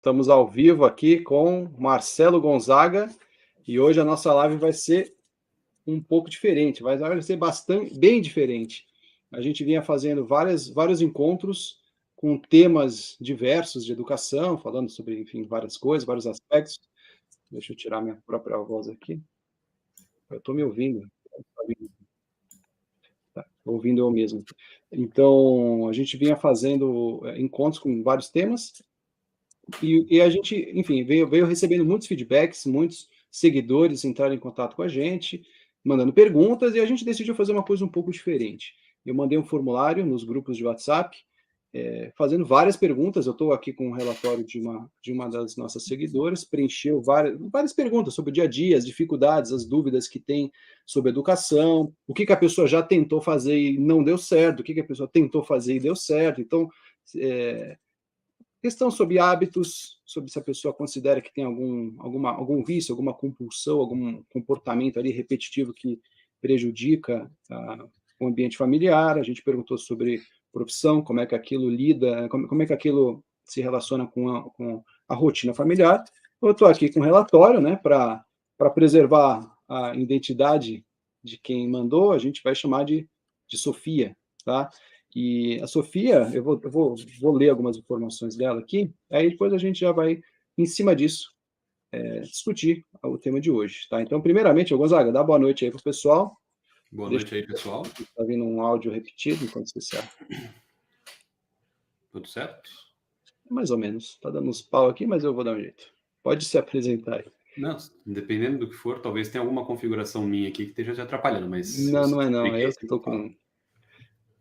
Estamos ao vivo aqui com Marcelo Gonzaga e hoje a nossa live vai ser um pouco diferente, vai ser bem diferente. A gente vinha fazendo vários encontros com temas diversos de educação, falando sobre, enfim, várias coisas, vários aspectos. Deixa eu tirar minha própria voz aqui. Eu estou me ouvindo. Ouvindo eu mesmo. Então, a gente vinha fazendo encontros com vários temas e a gente, enfim, veio recebendo muitos feedbacks, muitos seguidores entraram em contato com a gente, mandando perguntas, e a gente decidiu fazer uma coisa um pouco diferente. Eu mandei um formulário nos grupos de WhatsApp, fazendo várias perguntas. Eu estou aqui com um relatório de uma das nossas seguidoras, preencheu várias perguntas sobre o dia a dia, as dificuldades, as dúvidas que tem sobre educação, o que a pessoa já tentou fazer e não deu certo, o que a pessoa tentou fazer e deu certo. Então, questão sobre hábitos, sobre se a pessoa considera que tem algum vício, alguma compulsão, algum comportamento ali repetitivo que prejudica o ambiente familiar. A gente perguntou sobre profissão, como é que aquilo lida, como é que aquilo se relaciona com a rotina familiar. Eu estou aqui com um relatório, né, para preservar a identidade de quem mandou. A gente vai chamar de Sofia, tá? E a Sofia, eu vou ler algumas informações dela aqui, aí depois a gente já vai, em cima disso, discutir o tema de hoje, tá? Então, primeiramente, Gonzaga, dá boa noite aí para o pessoal. Boa noite aí, pessoal. Está vindo um áudio repetido enquanto você sabe. Tudo certo? Mais ou menos. Está dando uns pau aqui, mas eu vou dar um jeito. Pode se apresentar aí. Não, dependendo do que for, talvez tenha alguma configuração minha aqui que esteja te atrapalhando, mas... Não é não. Eu estou com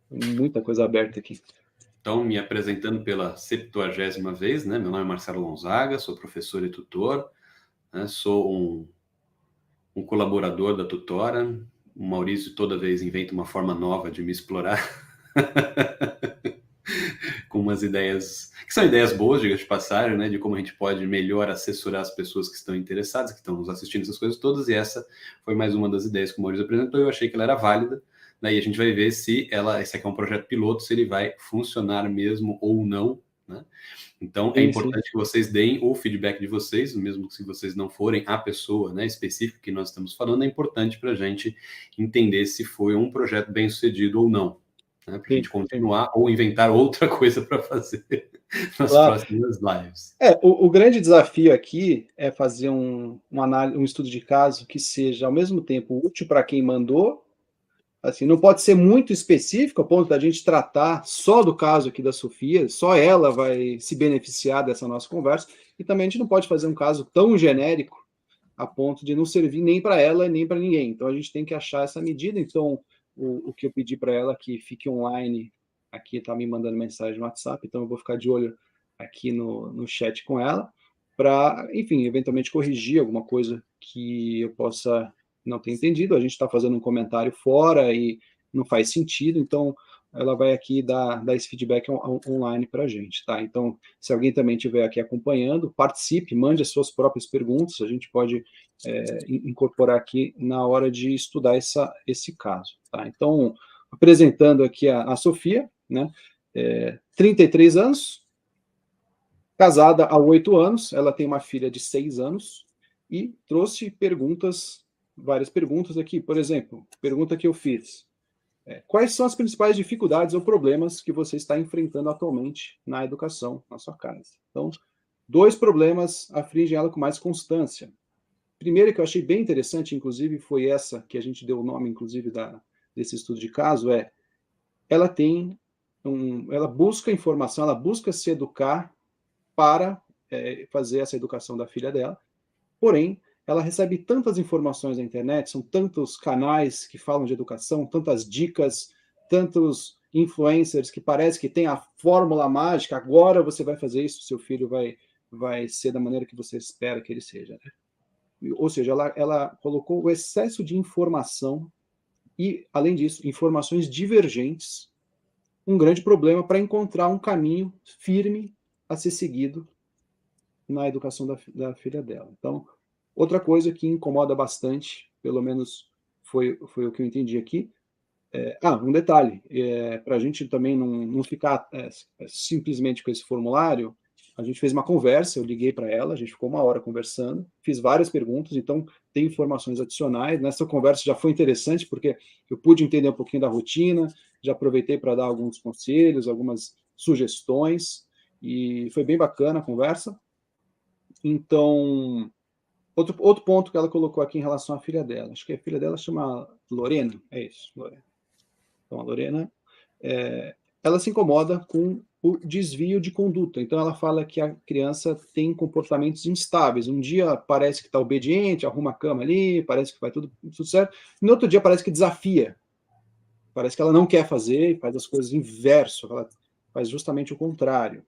muita coisa aberta aqui. Então, me apresentando pela 70ª vez, né? Meu nome é Marcelo Gonzaga, sou professor e tutor, né? Sou um colaborador da tutora. O Maurício toda vez inventa uma forma nova de me explorar. Com umas ideias, que são ideias boas, diga de passagem, né, de como a gente pode melhor assessorar as pessoas que estão interessadas, que estão nos assistindo, essas coisas todas, e essa foi mais uma das ideias que o Maurício apresentou. Eu achei que ela era válida, daí a gente vai ver se esse aqui é um projeto piloto, se ele vai funcionar mesmo ou não, né? Então, é importante que vocês deem o feedback de vocês, mesmo se vocês não forem a pessoa, né, específica que nós estamos falando, é importante para a gente entender se foi um projeto bem sucedido ou não, né, para a gente continuar ou inventar outra coisa para fazer nas próximas lives. O grande desafio aqui é fazer um estudo de caso que seja, ao mesmo tempo, útil para quem mandou. Assim, não pode ser muito específico, a ponto da gente tratar só do caso aqui da Sofia, só ela vai se beneficiar dessa nossa conversa, e também a gente não pode fazer um caso tão genérico a ponto de não servir nem para ela nem para ninguém. Então, a gente tem que achar essa medida. Então, o que eu pedi para ela que fique online, aqui está me mandando mensagem no WhatsApp, então eu vou ficar de olho aqui no chat com ela, para, enfim, eventualmente corrigir alguma coisa que eu possa não ter entendido. A gente está fazendo um comentário fora e não faz sentido, então ela vai aqui dar esse feedback online para a gente, tá? Então, se alguém também estiver aqui acompanhando, participe, mande as suas próprias perguntas, a gente pode incorporar aqui na hora de estudar esse caso, tá? Então, apresentando aqui a Sofia, né? 33 anos, casada há 8 anos, ela tem uma filha de 6 anos, e trouxe várias perguntas aqui. Por exemplo, pergunta que eu fiz: quais são as principais dificuldades ou problemas que você está enfrentando atualmente na educação na sua casa? Então, 2 problemas afligem ela com mais constância. Primeiro, que eu achei bem interessante, inclusive, foi essa que a gente deu o nome, inclusive, desse estudo de caso, ela ela busca informação, ela busca se educar para fazer essa educação da filha dela, porém, ela recebe tantas informações na internet, são tantos canais que falam de educação, tantas dicas, tantos influencers que parece que tem a fórmula mágica, agora você vai fazer isso, seu filho vai ser da maneira que você espera que ele seja, né? Ou seja, ela colocou o excesso de informação e, além disso, informações divergentes, um grande problema para encontrar um caminho firme a ser seguido na educação da filha dela. Então, outra coisa que incomoda bastante, pelo menos foi o que eu entendi aqui, um detalhe, para a gente também não ficar simplesmente com esse formulário, a gente fez uma conversa, eu liguei para ela, a gente ficou 1 hora conversando, fiz várias perguntas, então tem informações adicionais. Nessa conversa já foi interessante, porque eu pude entender um pouquinho da rotina, já aproveitei para dar alguns conselhos, algumas sugestões, e foi bem bacana a conversa. Então, outro ponto que ela colocou aqui em relação à filha dela, acho que a filha dela chama Lorena, é isso, Lorena. Então, a Lorena, ela se incomoda com o desvio de conduta. Então, ela fala que a criança tem comportamentos instáveis. Um dia parece que está obediente, arruma a cama ali, parece que vai tudo certo. No outro dia parece que desafia. Parece que ela não quer fazer e faz as coisas inverso. Ela faz justamente o contrário.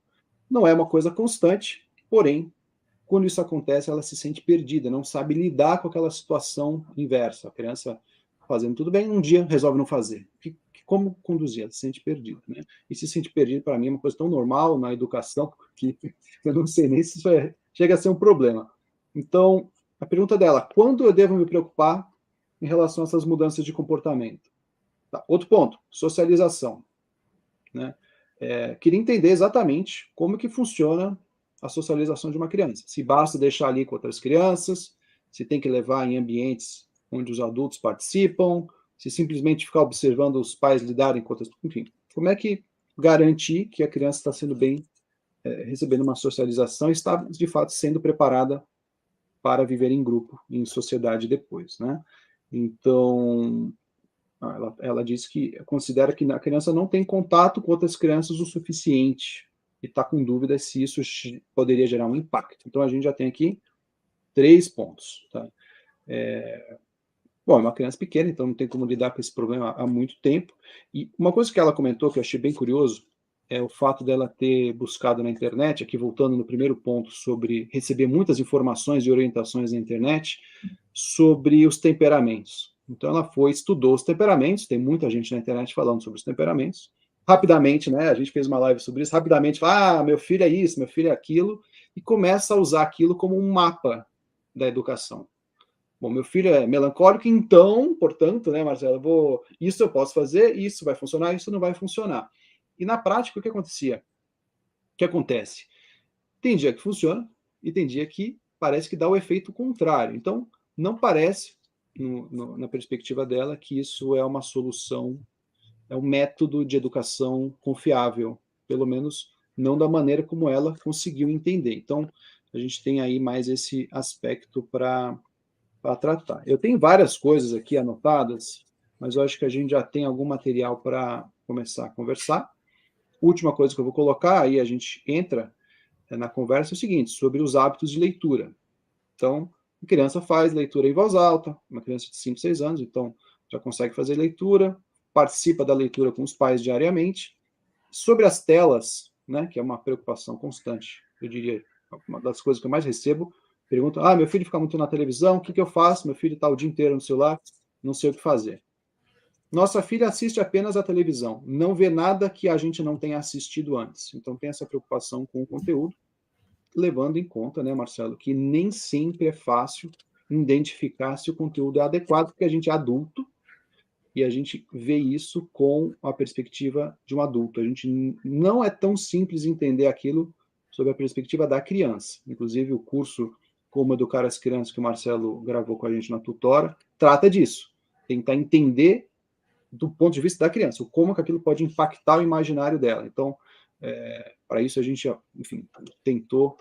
Não é uma coisa constante, porém, quando isso acontece, ela se sente perdida, não sabe lidar com aquela situação inversa. A criança fazendo tudo bem, um dia resolve não fazer. Como conduzir? Ela se sente perdida. Né? E se sente perdido, para mim, é uma coisa tão normal na educação que eu não sei nem se isso chega a ser um problema. Então, a pergunta dela, quando eu devo me preocupar em relação a essas mudanças de comportamento? Tá. Outro ponto, socialização. Né? Queria entender exatamente como que funciona a socialização de uma criança. Se basta deixar ali com outras crianças, se tem que levar em ambientes onde os adultos participam, se simplesmente ficar observando os pais lidarem com outras... Enfim, como é que garantir que a criança está sendo bem, recebendo uma socialização e está, de fato, sendo preparada para viver em grupo, em sociedade depois, né? Então, ela diz que considera que a criança não tem contato com outras crianças o suficiente e está com dúvida se isso poderia gerar um impacto. Então, a gente já tem aqui 3 pontos. Tá? Bom, é uma criança pequena, então não tem como lidar com esse problema há muito tempo. E uma coisa que ela comentou, que eu achei bem curioso, é o fato dela ter buscado na internet, aqui voltando no primeiro ponto, sobre receber muitas informações e orientações na internet, sobre os temperamentos. Então ela estudou os temperamentos, tem muita gente na internet falando sobre os temperamentos. Rapidamente, né, a gente fez uma live sobre isso, rapidamente fala, meu filho é isso, meu filho é aquilo, e começa a usar aquilo como um mapa da educação. Bom, meu filho é melancólico, então, portanto, né, Marcelo, isso eu posso fazer, isso vai funcionar, isso não vai funcionar. E na prática, o que acontecia? O que acontece? Tem dia que funciona e tem dia que parece que dá o efeito contrário. Então, não parece, na perspectiva dela, que isso é uma solução, é um método de educação confiável, pelo menos não da maneira como ela conseguiu entender. Então, a gente tem aí mais esse aspecto para tratar. Eu tenho várias coisas aqui anotadas, mas eu acho que a gente já tem algum material para começar a conversar. Última coisa que eu vou colocar, aí a gente entra na conversa, é o seguinte, sobre os hábitos de leitura. Então, a criança faz leitura em voz alta, uma criança de 5, 6 anos, então já consegue fazer leitura, participa da leitura com os pais diariamente. Sobre as telas, né, que é uma preocupação constante, eu diria, uma das coisas que eu mais recebo, perguntam, meu filho fica muito na televisão, o que eu faço? Meu filho está o dia inteiro no celular, não sei o que fazer. Nossa filha assiste apenas a televisão, não vê nada que a gente não tenha assistido antes. Então tem essa preocupação com o conteúdo, levando em conta, né, Marcelo, que nem sempre é fácil identificar se o conteúdo é adequado, porque a gente é adulto e a gente vê isso com a perspectiva de um adulto. A gente não é tão simples entender aquilo sob a perspectiva da criança. Inclusive, o curso Como Educar as Crianças, que o Marcelo gravou com a gente na tutora, trata disso. Tentar entender do ponto de vista da criança, como que aquilo pode impactar o imaginário dela. Então, para isso a gente, enfim, tentou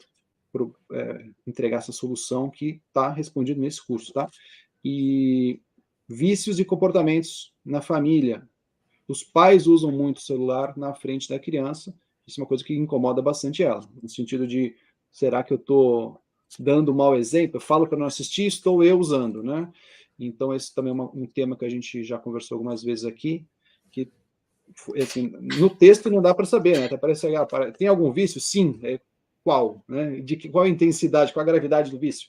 entregar essa solução que está respondido nesse curso, tá? E vícios e comportamentos na família. Os pais usam muito o celular na frente da criança, isso é uma coisa que incomoda bastante ela, no sentido de, será que eu estou dando um mau exemplo? Eu falo para não assistir, estou eu usando, né? Então, esse também é um tema que a gente já conversou algumas vezes aqui, que, assim, no texto não dá para saber, né? Até parece, tem algum vício? Sim. Qual? Né? Qual a intensidade, qual a gravidade do vício?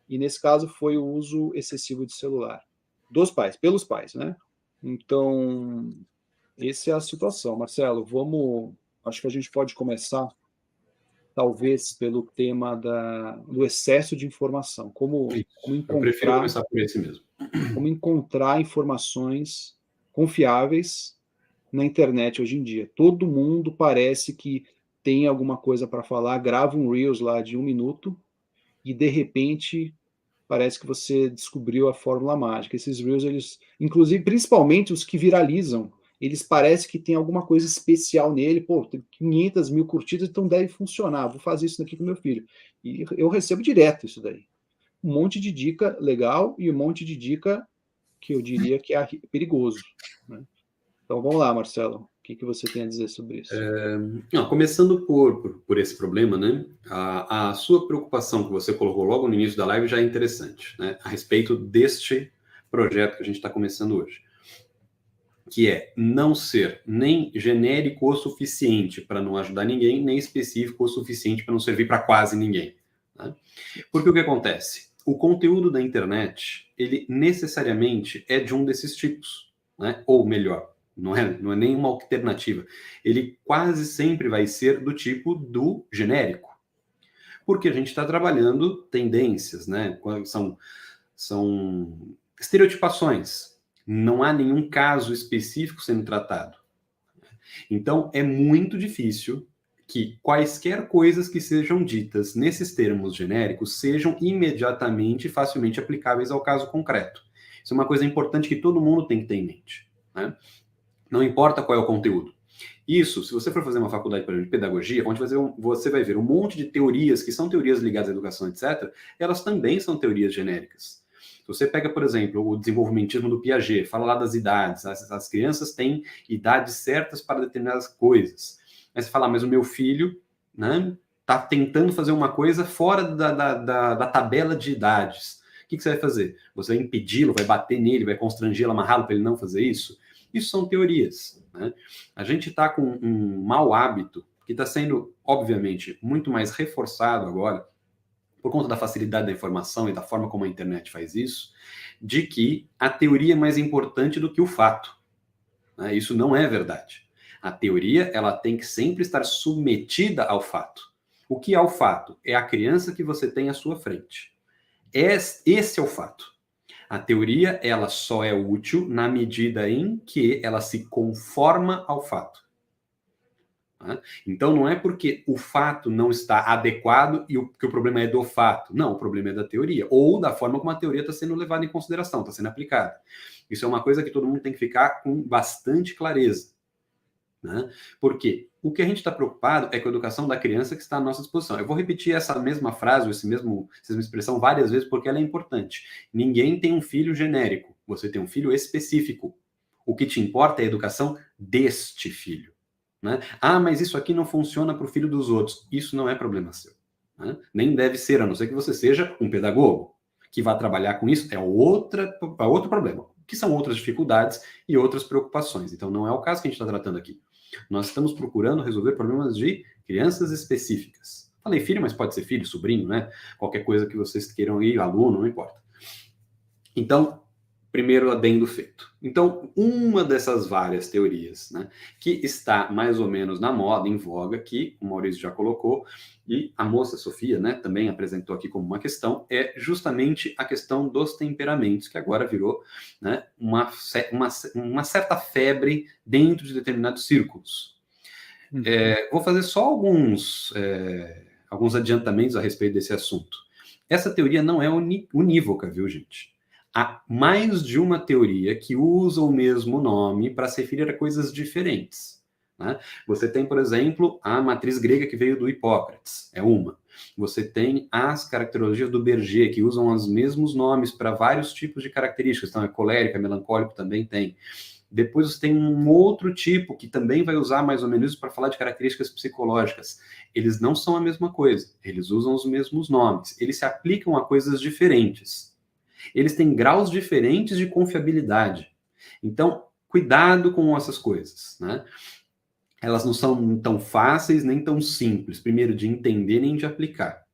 E, nesse caso, foi o uso excessivo de celular. Dos pais, pelos pais, né? Então, essa é a situação. Marcelo, acho que a gente pode começar, talvez, pelo tema do excesso de informação. Como eu prefiro começar por esse mesmo. Como encontrar informações confiáveis na internet hoje em dia. Todo mundo parece que tem alguma coisa para falar, grava um Reels lá de 1 minuto e, de repente, parece que você descobriu a fórmula mágica. Esses Reels, eles, inclusive, principalmente os que viralizam, eles parecem que tem alguma coisa especial nele. Pô, tem 500 mil curtidas, então deve funcionar. Vou fazer isso daqui com meu filho. E eu recebo direto isso daí. Um monte de dica legal e um monte de dica que eu diria que é perigoso, né? Então vamos lá, Marcelo. O que você tem a dizer sobre isso? Não, começando por esse problema, né? A sua preocupação que você colocou logo no início da live já é interessante, né? A respeito deste projeto que a gente está começando hoje, que é não ser nem genérico o suficiente para não ajudar ninguém, nem específico o suficiente para não servir para quase ninguém, né? Porque o que acontece? O conteúdo da internet, ele necessariamente é de um desses tipos, né? Ou melhor, não é nenhuma alternativa. Ele quase sempre vai ser do tipo do genérico. Porque a gente está trabalhando tendências, né? São estereotipações. Não há nenhum caso específico sendo tratado. Então, é muito difícil que quaisquer coisas que sejam ditas nesses termos genéricos sejam imediatamente e facilmente aplicáveis ao caso concreto. Isso é uma coisa importante que todo mundo tem que ter em mente, né? Não importa qual é o conteúdo. Isso, se você for fazer uma faculdade, por exemplo, de pedagogia, onde você vai ver um monte de teorias que são teorias ligadas à educação, etc., elas também são teorias genéricas. Se você pega, por exemplo, o desenvolvimentismo do Piaget, fala lá das idades, as crianças têm idades certas para determinadas coisas. Aí você fala, mas o meu filho, né, está tentando fazer uma coisa fora da tabela de idades. O que você vai fazer? Você vai impedi-lo, vai bater nele, vai constrangê-lo, amarrá-lo para ele não fazer isso? Isso são teorias, né? A gente está com um mau hábito que está sendo, obviamente, muito mais reforçado agora, por conta da facilidade da informação e da forma como a internet faz isso, de que a teoria é mais importante do que o fato, né? Isso não é verdade. A teoria, ela tem que sempre estar submetida ao fato. O que é o fato? É a criança que você tem à sua frente. Esse é o fato. A teoria, ela só é útil na medida em que ela se conforma ao fato. Então, não é porque o fato não está adequado e que o problema é do fato. Não, o problema é da teoria. Ou da forma como a teoria está sendo levada em consideração, está sendo aplicada. Isso é uma coisa que todo mundo tem que ficar com bastante clareza, né? Porque o que a gente está preocupado é com a educação da criança que está à nossa disposição. Eu vou repetir essa mesma frase, essa mesma expressão várias vezes porque ela é importante. Ninguém tem um filho genérico, você tem um filho específico. O que te importa é a educação deste filho, né? Ah, mas isso aqui não funciona para o filho dos outros. Isso não é problema seu, né? Nem deve ser, a não ser que você seja um pedagogo que vá trabalhar com isso. É outro problema, que são outras dificuldades e outras preocupações. Então, não é o caso que a gente está tratando aqui. Nós estamos procurando resolver problemas de crianças específicas. Falei filho, mas pode ser filho, sobrinho, né? Qualquer coisa que vocês queiram ir, aluno, não importa. Então, primeiro adendo feito. Então, uma dessas várias teorias, né, que está mais ou menos na moda, em voga, que o Maurício já colocou, e a moça Sofia, né, também apresentou aqui como uma questão, é justamente a questão dos temperamentos, que agora virou, né, uma certa febre dentro de determinados círculos. Vou fazer só alguns adiantamentos a respeito desse assunto. Essa teoria não é unívoca, viu, gente? Há mais de uma teoria que usa o mesmo nome para se referir a coisas diferentes, né? Você tem, por exemplo, a matriz grega que veio do Hipócrates, é uma. Você tem as caracterologias do Berger, que usam os mesmos nomes para vários tipos de características. Então, é colérico, é melancólico, também tem. Depois você tem um outro tipo que também vai usar mais ou menos isso para falar de características psicológicas. Eles não são a mesma coisa, eles usam os mesmos nomes, eles se aplicam a coisas diferentes. Eles têm graus diferentes de confiabilidade. Então, cuidado com essas coisas, né? Elas não são tão fáceis nem tão simples, primeiro, de entender nem de aplicar,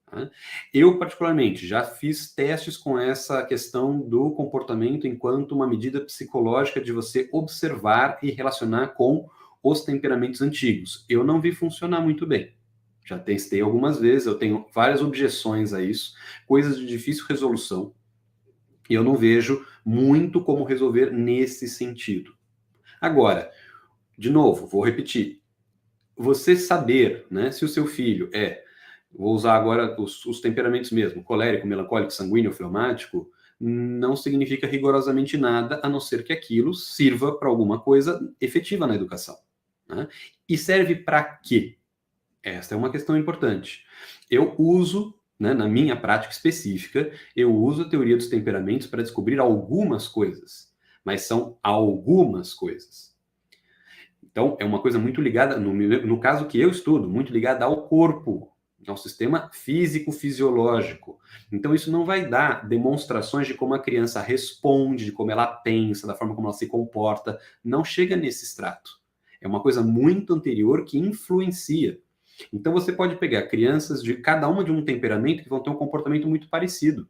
tá? Eu, particularmente, já fiz testes com essa questão do comportamento enquanto uma medida psicológica de você observar e relacionar com os temperamentos antigos. Eu não vi funcionar muito bem. Já testei algumas vezes, eu tenho várias objeções a isso, coisas de difícil resolução. E eu não vejo muito como resolver nesse sentido. Agora, de novo, vou repetir. você saber, né, se o seu filho vou usar agora os temperamentos mesmo, colérico, melancólico, sanguíneo, fleumático, não significa rigorosamente nada, a não ser que aquilo sirva para alguma coisa efetiva na educação. Né? E serve para quê? Esta é uma questão importante. Eu uso, né, na minha prática específica, eu uso a teoria dos temperamentos para descobrir algumas coisas, mas são algumas coisas. Então, é uma coisa muito ligada, no caso que eu estudo, muito ligada ao corpo, ao sistema físico-fisiológico. Então, isso não vai dar demonstrações de como a criança responde, de como ela pensa, da forma como ela se comporta. Não chega nesse extrato. É uma coisa muito anterior que influencia. Então, você pode pegar crianças de cada uma de um temperamento que vão ter um comportamento muito parecido.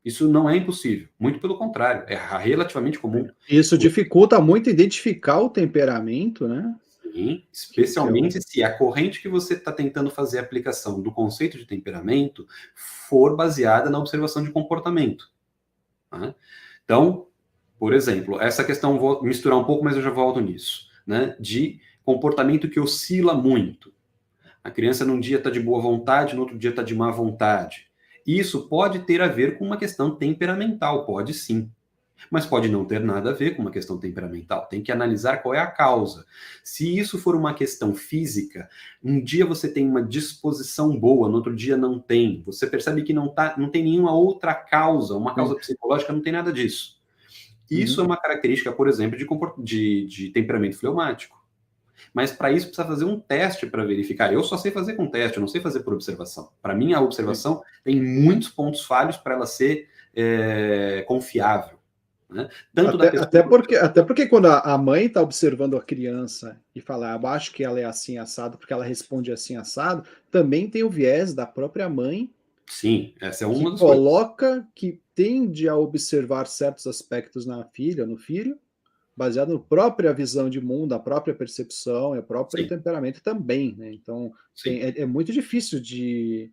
Isso não é impossível, muito pelo contrário, é relativamente comum. Isso dificulta muito identificar o temperamento, né? Sim, Que é especialmente se a corrente que você está tentando fazer a aplicação do conceito de temperamento for baseada na observação de comportamento. Tá? Então, por exemplo, essa questão, vou misturar um pouco, mas eu já volto nisso, né? De comportamento que oscila muito. A criança num dia está de boa vontade, no outro dia está de má vontade. Isso pode ter a ver com uma questão temperamental, pode sim. Mas pode não ter nada a ver com uma questão temperamental. Tem que analisar qual é a causa. Se isso for uma questão física, um dia você tem uma disposição boa, no outro dia não tem. Você percebe que não tem nenhuma outra causa, uma causa psicológica, não tem nada disso. Isso é uma característica, por exemplo, de temperamento fleumático. Mas para isso precisa fazer um teste para verificar. Eu só sei fazer com teste, eu não sei fazer por observação. Para mim, a observação tem muitos pontos falhos para ela ser confiável. Né? Tanto da pessoa... até porque quando a mãe está observando a criança e fala, acho que ela é assim assado, porque ela responde assim assado, também tem o viés da própria mãe. Sim, essa é uma que das coloca, coisas. que tende a observar certos aspectos na filha, no filho, baseado na própria visão de mundo, a própria percepção e o próprio temperamento também. Né? Então, é muito difícil de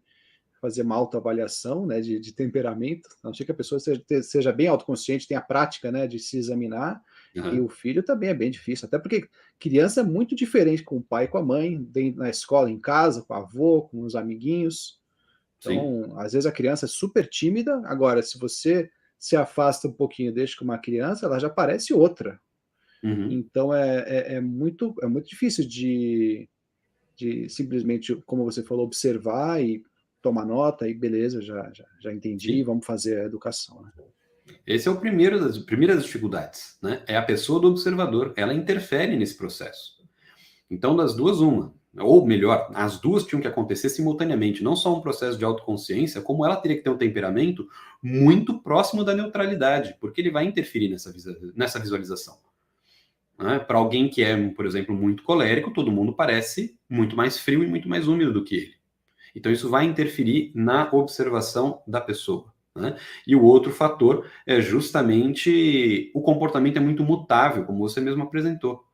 fazer uma autoavaliação, né, de temperamento, a não ser que a pessoa seja bem autoconsciente, tenha a prática, né, de se examinar, e o filho também é bem difícil, até porque criança é muito diferente com o pai e com a mãe, na escola, em casa, com o avô, com os amiguinhos. Então, às vezes a criança é super tímida, agora, se você se afasta um pouquinho, deixa com uma criança, ela já parece outra. Então, é muito difícil de simplesmente, como você falou, observar e tomar nota e beleza, já entendi, vamos fazer a educação. Né? Esse é o primeiro das primeiras dificuldades, né? É a pessoa do observador, ela interfere nesse processo. Então, das duas, uma. Ou melhor, as duas tinham que acontecer simultaneamente, não só um processo de autoconsciência, como ela teria que ter um temperamento muito próximo da neutralidade, porque ele vai interferir nessa visualização. Né? Para alguém que é, por exemplo, muito colérico, todo mundo parece muito mais frio e muito mais úmido do que ele. Então, isso vai interferir na observação da pessoa. Né? E o outro fator é justamente o comportamento é muito mutável, como você mesmo apresentou.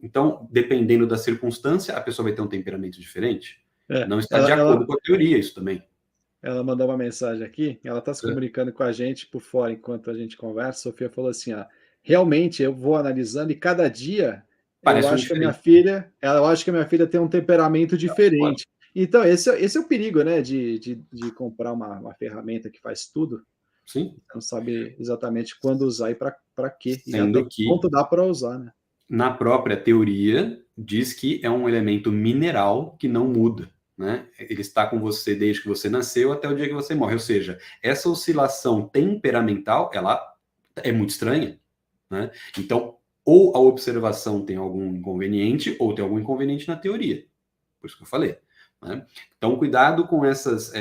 Então, dependendo da circunstância, a pessoa vai ter um temperamento diferente. Não está de acordo com a teoria, isso também. Ela mandou uma mensagem aqui, ela está se comunicando com a gente por fora enquanto a gente conversa. A Sofia falou assim: realmente eu vou analisando e cada dia eu acho que a minha filha tem um temperamento diferente. Então, esse é o perigo, né? De comprar uma ferramenta que faz tudo. Sim. Não sabe exatamente quando usar e para quê. E Sendo até que ponto dá para usar, né? Na própria teoria, diz que é um elemento mineral que não muda. Né? Ele está com você desde que você nasceu até o dia que você morre. Ou seja, essa oscilação temperamental, ela é muito estranha. Né? Então, ou a observação tem algum inconveniente, ou tem algum inconveniente na teoria. Por isso que eu falei. Né? Então, cuidado com essas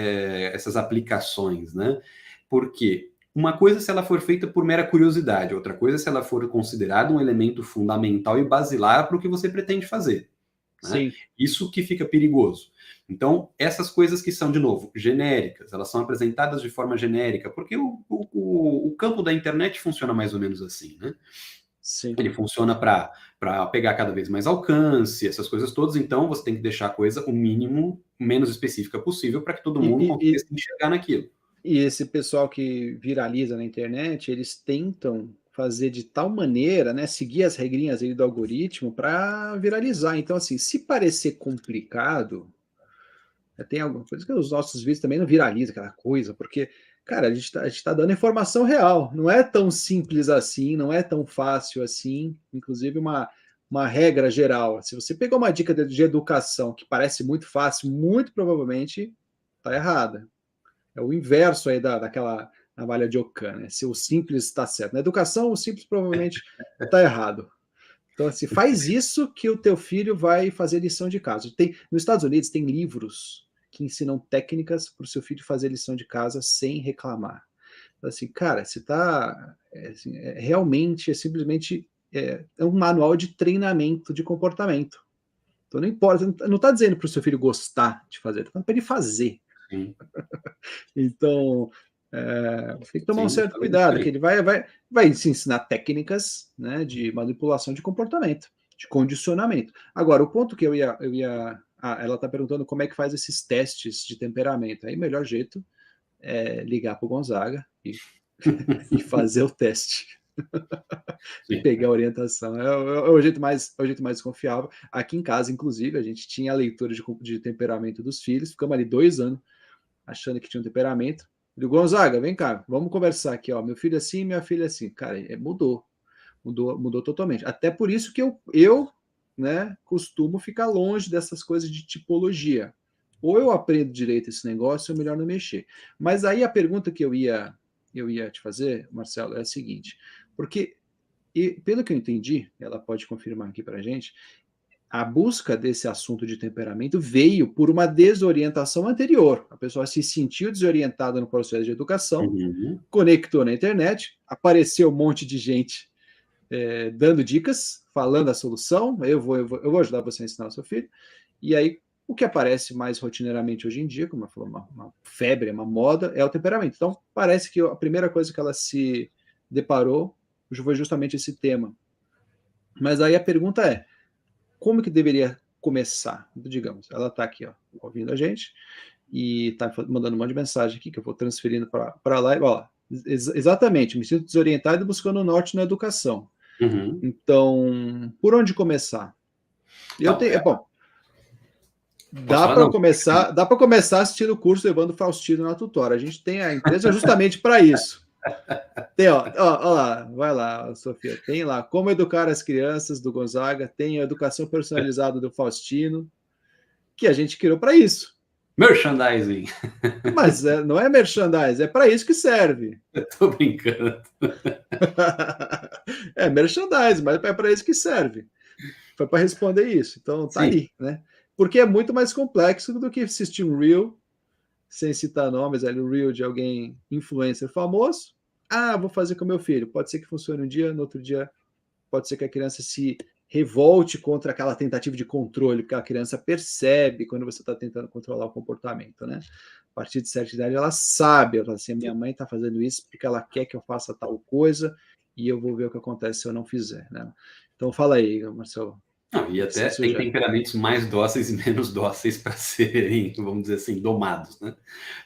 aplicações. Né? Porque uma coisa se ela for feita por mera curiosidade, outra coisa se ela for considerada um elemento fundamental e basilar para o que você pretende fazer. Né? Isso que fica perigoso. Então, essas coisas que são, de novo, genéricas, elas são apresentadas de forma genérica, porque o campo da internet funciona mais ou menos assim, né? Sim. Ele funciona para pegar cada vez mais alcance, essas coisas todas, então você tem que deixar a coisa o mínimo, menos específica possível para que todo mundo consiga se enxergar naquilo. E esse pessoal que viraliza na internet, eles tentam fazer de tal maneira, né, seguir as regrinhas aí do algoritmo para viralizar. Então, assim, se parecer complicado, tem alguma coisa que os nossos vídeos também não viralizam aquela coisa, porque, cara, a gente tá dando informação real. Não é tão simples assim, não é tão fácil assim. Inclusive, uma regra geral. Se você pegou uma dica de educação que parece muito fácil, muito provavelmente está errada. É o inverso aí daquela navalha de Ockham, né? Se o simples está certo. Na educação, o simples provavelmente está errado. Então, assim, faz isso que o teu filho vai fazer lição de casa. Nos Estados Unidos tem livros que ensinam técnicas para o seu filho fazer lição de casa sem reclamar. Então, assim, cara, você está assim, realmente, simplesmente um manual de treinamento de comportamento. Então, não importa, não está dizendo para o seu filho gostar de fazer, está falando para ele fazer. Sim. Então, você tem que tomar um certo falei isso cuidado, aí. que ele vai se ensinar técnicas, né, de manipulação de comportamento, de condicionamento. Agora, o ponto que eu ia ela está perguntando como é que faz esses testes de temperamento. Aí o melhor jeito é ligar para o Gonzaga e fazer o teste. E pegar a orientação. É o jeito mais confiável. Aqui em casa, inclusive, a gente tinha a leitura de temperamento dos filhos, ficamos ali 2 anos achando que tinha um temperamento. Eu digo, Gonzaga, vem cá, vamos conversar aqui, ó. Meu filho é assim, minha filha é assim. Cara, mudou totalmente. Até por isso que eu né, costumo ficar longe dessas coisas de tipologia. Ou eu aprendo direito esse negócio, ou melhor não mexer. Mas aí a pergunta que eu ia te fazer, Marcelo, é a seguinte, porque, pelo que eu entendi, ela pode confirmar aqui para a gente, a busca desse assunto de temperamento veio por uma desorientação anterior. A pessoa se sentiu desorientada no processo de educação, conectou na internet, apareceu um monte de gente dando dicas, falando a solução, eu vou ajudar você a ensinar o seu filho, e aí o que aparece mais rotineiramente hoje em dia, como eu falei, uma febre, uma moda, é o temperamento. Então, parece que a primeira coisa que ela se deparou foi justamente esse tema. Mas aí a pergunta é, como que deveria começar? Digamos, ela está aqui, ó, ouvindo a gente e está mandando um monte de mensagem aqui que eu vou transferindo para lá. Ó, exatamente, me sinto desorientado e buscando o norte na educação. Então, por onde começar? Bom, dá para começar assistindo o curso Levando Faustino na Tutora. A gente tem a empresa justamente para isso. Tem, ó lá, vai lá, Sofia. Tem lá Como Educar as Crianças do Gonzaga, tem a Educação Personalizada do Faustino, que a gente criou para isso. Merchandising. Mas não é merchandising, é para isso que serve. Eu tô brincando. É merchandising, mas é para isso que serve. Foi para responder isso. Então tá aí, né? Porque é muito mais complexo do que assistir um reel, sem citar nomes, ali um reel de alguém influencer famoso. Ah, vou fazer com meu filho. Pode ser que funcione um dia, no outro dia pode ser que a criança se revolte contra aquela tentativa de controle, porque a criança percebe quando você está tentando controlar o comportamento, né? A partir de certa idade, ela sabe, ela fala assim, minha mãe está fazendo isso porque ela quer que eu faça tal coisa e eu vou ver o que acontece se eu não fizer, né? Então, fala aí, Marcelo. E até tem temperamentos mais dóceis e menos dóceis para serem, vamos dizer assim, domados, né?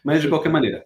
Mas, de qualquer maneira,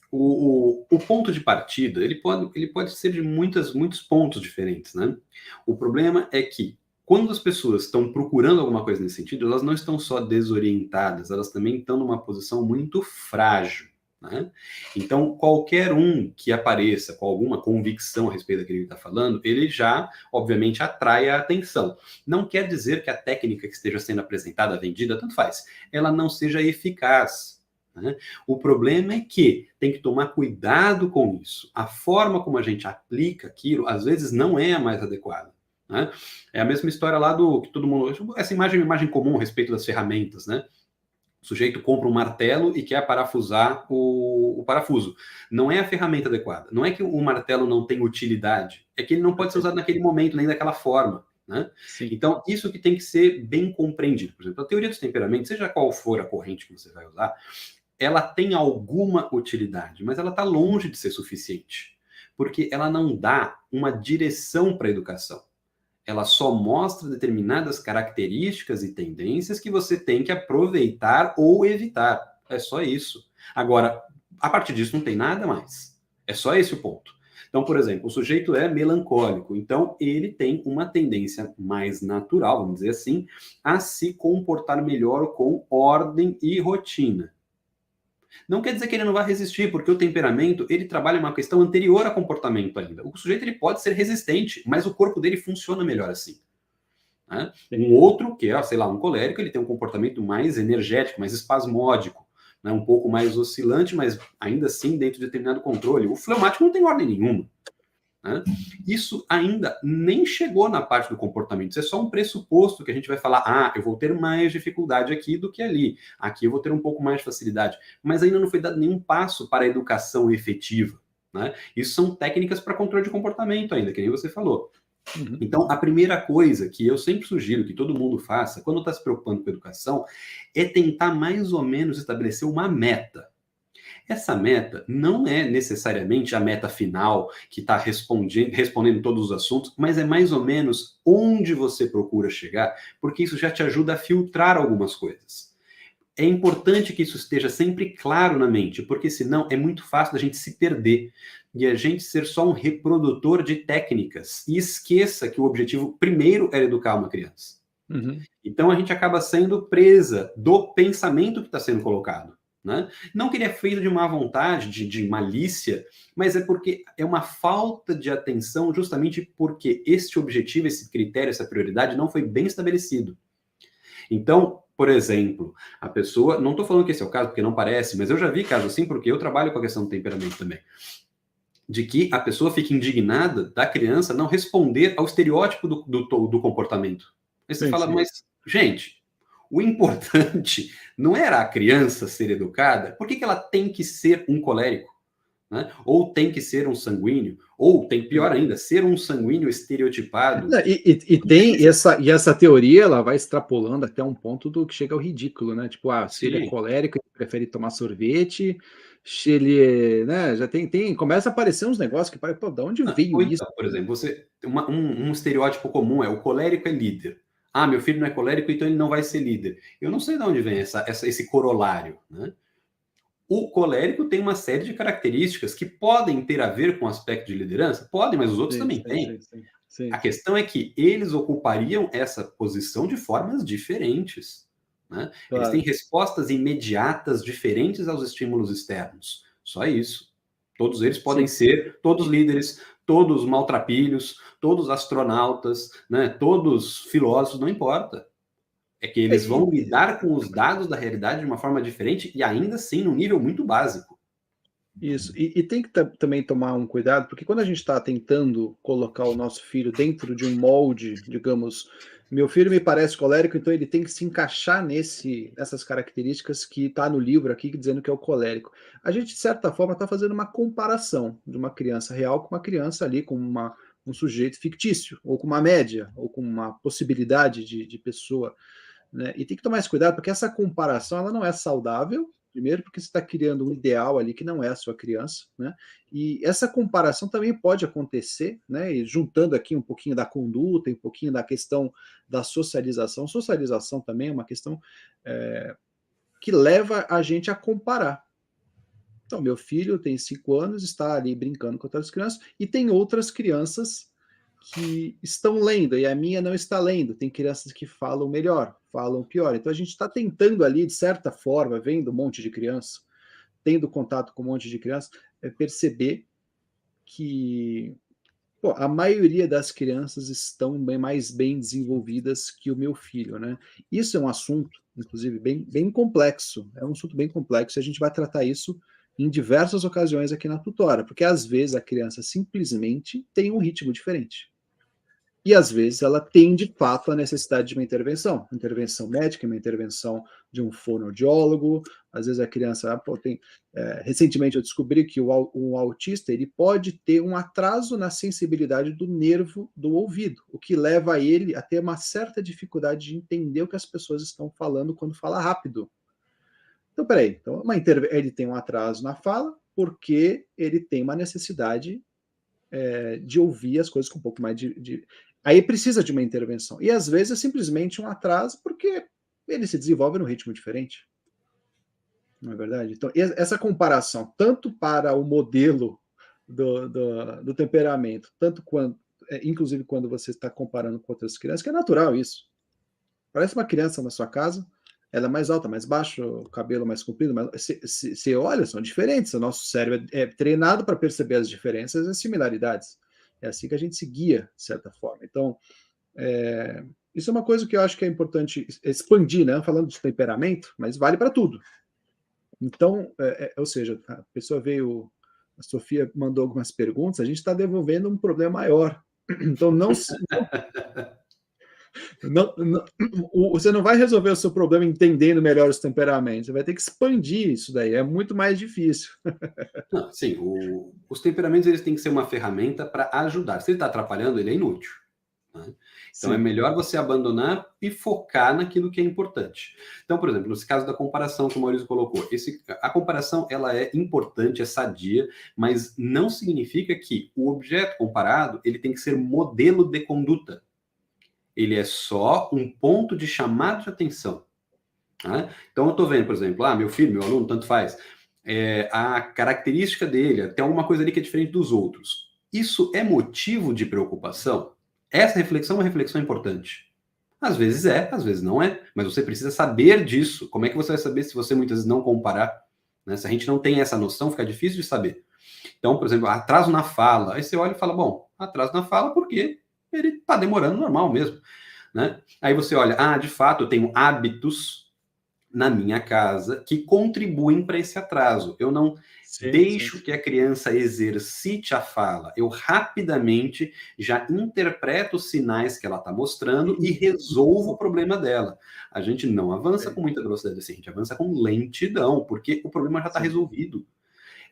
o ponto de partida, ele pode ser de muitos pontos diferentes, né? O problema é que, quando as pessoas estão procurando alguma coisa nesse sentido, elas não estão só desorientadas, elas também estão numa posição muito frágil, né? Então, qualquer um que apareça com alguma convicção a respeito daquilo que ele está falando, ele já, obviamente, atrai a atenção. Não quer dizer que a técnica que esteja sendo apresentada, vendida, tanto faz, ela não seja eficaz. Né? O problema é que tem que tomar cuidado com isso. A forma como a gente aplica aquilo, às vezes, não é a mais adequada. Né? É a mesma história lá do que todo mundo... Essa imagem comum a respeito das ferramentas, né? O sujeito compra um martelo e quer parafusar o parafuso. Não é a ferramenta adequada. Não é que o martelo não tem utilidade. É que ele não pode ser usado naquele momento, nem daquela forma. Né? Então, isso que tem que ser bem compreendido. Por exemplo, a teoria dos temperamentos, seja qual for a corrente que você vai usar, ela tem alguma utilidade, mas ela está longe de ser suficiente. Porque ela não dá uma direção para a educação. Ela só mostra determinadas características e tendências que você tem que aproveitar ou evitar. É só isso. Agora, a partir disso não tem nada mais. É só esse o ponto. Então, por exemplo, o sujeito é melancólico, então ele tem uma tendência mais natural, vamos dizer assim, a se comportar melhor com ordem e rotina. Não quer dizer que ele não vai resistir, porque o temperamento, ele trabalha uma questão anterior a comportamento ainda. O sujeito, ele pode ser resistente, mas o corpo dele funciona melhor assim. Né? Um outro, que é, sei lá, um colérico, ele tem um comportamento mais energético, mais espasmódico, né? Um pouco mais oscilante, mas ainda assim dentro de determinado controle. O fleumático não tem ordem nenhuma. Né? Isso ainda nem chegou na parte do comportamento. Isso é só um pressuposto que a gente vai falar, eu vou ter mais dificuldade aqui do que ali. Aqui eu vou ter um pouco mais de facilidade. Mas ainda não foi dado nenhum passo para a educação efetiva. Né? Isso são técnicas para controle de comportamento ainda, que nem você falou. Uhum. Então, a primeira coisa que eu sempre sugiro que todo mundo faça, quando está se preocupando com educação, é tentar mais ou menos estabelecer uma meta. Essa meta não é necessariamente a meta final, que está respondendo todos os assuntos, mas é mais ou menos onde você procura chegar, porque isso já te ajuda a filtrar algumas coisas. É importante que isso esteja sempre claro na mente, porque senão é muito fácil da gente se perder e a gente ser só um reprodutor de técnicas e esqueça que o objetivo primeiro era educar uma criança. Uhum. Então a gente acaba sendo presa do pensamento que está sendo colocado. Né? Não que ele é feito de má vontade, de malícia, mas é porque é uma falta de atenção justamente porque este objetivo, esse critério, essa prioridade não foi bem estabelecido. Então, por exemplo, a pessoa, não estou falando que esse é o caso, porque não parece, mas eu já vi casos assim, porque eu trabalho com a questão do temperamento também, de que a pessoa fica indignada da criança não responder ao estereótipo do comportamento. Aí você fala, mas, gente, o importante não era a criança ser educada, por que ela tem que ser um colérico? Né? Ou tem que ser um sanguíneo? Ou, tem pior ainda, ser um sanguíneo estereotipado? Tem essa teoria, ela vai extrapolando até um ponto do que chega ao ridículo, né? Tipo, se ele é colérico, ele prefere tomar sorvete, se ele, né, já começa a aparecer uns negócios que parece, de onde veio isso? Por exemplo, um estereótipo comum é o colérico é líder. Meu filho não é colérico, então ele não vai ser líder. Eu não sei de onde vem esse corolário, né? O colérico tem uma série de características que podem ter a ver com o aspecto de liderança? Podem, mas os outros também têm. A questão é que eles ocupariam essa posição de formas diferentes. Né? Claro. Eles têm respostas imediatas diferentes aos estímulos externos. Só isso. Todos eles podem ser todos líderes, todos maltrapilhos, todos astronautas, né? Todos filósofos, não importa. É que eles vão lidar com os dados da realidade de uma forma diferente e ainda assim num nível muito básico. Isso, e tem que também tomar um cuidado, porque quando a gente está tentando colocar o nosso filho dentro de um molde, digamos, meu filho me parece colérico, então ele tem que se encaixar nessas características que está no livro aqui dizendo que é o colérico. A gente, de certa forma, está fazendo uma comparação de uma criança real com uma criança ali, com um sujeito fictício, ou com uma média, ou com uma possibilidade de pessoa. Né? E tem que tomar esse cuidado, porque essa comparação ela não é saudável. Primeiro, porque você está criando um ideal ali que não é a sua criança, né? E essa comparação também pode acontecer, né? E juntando aqui um pouquinho da conduta, um pouquinho da questão da socialização. Socialização também é uma questão que leva a gente a comparar. Então, meu filho tem 5 anos, está ali brincando com outras crianças, e tem outras crianças que estão lendo, e a minha não está lendo. Tem crianças que falam melhor, falam pior. Então a gente está tentando ali, de certa forma, vendo um monte de criança, tendo contato com um monte de criança, perceber que a maioria das crianças estão mais bem desenvolvidas que o meu filho, né? Isso é um assunto, inclusive, bem complexo. É um assunto bem complexo, e a gente vai tratar isso em diversas ocasiões aqui na tutora, porque às vezes a criança simplesmente tem um ritmo diferente. E às vezes ela tem de fato a necessidade de uma intervenção médica, uma intervenção de um fonoaudiólogo. Às vezes a criança recentemente eu descobri que o autista ele pode ter um atraso na sensibilidade do nervo do ouvido, o que leva ele a ter uma certa dificuldade de entender o que as pessoas estão falando quando fala rápido. Então, peraí, ele tem um atraso na fala porque ele tem uma necessidade de ouvir as coisas com um pouco mais Aí precisa de uma intervenção. E às vezes é simplesmente um atraso porque ele se desenvolve num ritmo diferente. Não é verdade? Então, essa comparação, tanto para o modelo do temperamento, tanto quanto, inclusive quando você está comparando com outras crianças, que é natural isso. Parece uma criança na sua casa, ela é mais alta, mais baixa, o cabelo mais comprido, mas você olha, são diferentes. O nosso cérebro é treinado para perceber as diferenças e as similaridades. É assim que a gente se guia, de certa forma. Então, isso é uma coisa que eu acho que é importante expandir, né? Falando de temperamento, mas vale para tudo. Então, ou seja, a pessoa veio, a Sofia mandou algumas perguntas, a gente está desenvolvendo um problema maior. Então, você não vai resolver o seu problema entendendo melhor os temperamentos, você vai ter que expandir isso daí, é muito mais difícil. Não, sim, os temperamentos eles têm que ser uma ferramenta para ajudar. Se ele está atrapalhando, ele é inútil. Né? Então sim. É melhor você abandonar e focar naquilo que é importante. Então, por exemplo, nesse caso da comparação que o Maurício colocou, a comparação ela é importante, é sadia, mas não significa que o objeto comparado ele tem que ser modelo de conduta. Ele é só um ponto de chamado de atenção. Né? Então, eu estou vendo, por exemplo, meu filho, meu aluno, tanto faz, a característica dele, tem alguma coisa ali que é diferente dos outros. Isso é motivo de preocupação? Essa reflexão é uma reflexão importante. Às vezes às vezes não é, mas você precisa saber disso. Como é que você vai saber se você muitas vezes não comparar? Né? Se a gente não tem essa noção, fica difícil de saber. Então, por exemplo, atraso na fala. Aí você olha e fala, bom, atraso na fala porque ele está demorando normal mesmo. Né? Aí você olha, de fato, eu tenho hábitos na minha casa que contribuem para esse atraso. Eu não deixo que a criança exercite a fala. Eu rapidamente já interpreto os sinais que ela está mostrando e resolvo o problema dela. A gente não avança com muita velocidade assim, a gente avança com lentidão, porque o problema já está resolvido.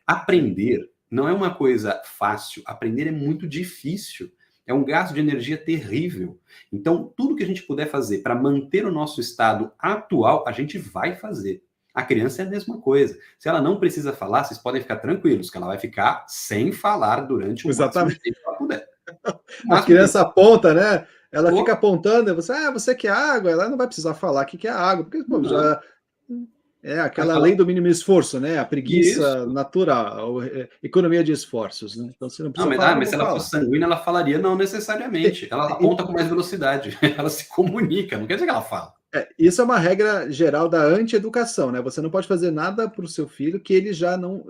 Aprender não é uma coisa fácil. Aprender é muito difícil. É um gasto de energia terrível. Então, tudo que a gente puder fazer para manter o nosso estado atual, a gente vai fazer. A criança é a mesma coisa. Se ela não precisa falar, vocês podem ficar tranquilos, que ela vai ficar sem falar durante o máximo de tempo que ela puder. A criança aponta, né? Ela fica apontando, você quer água? Ela não vai precisar falar que quer água, porque pô, já... É aquela lei do mínimo esforço, né? A preguiça natural, economia de esforços, né? Então você não precisa falar. Mas se ela fosse sanguínea, ela falaria não necessariamente. Ela aponta com mais velocidade. Ela se comunica, não quer dizer que ela fala. Isso é uma regra geral da anti-educação, né? Você não pode fazer nada para o seu filho que ele já não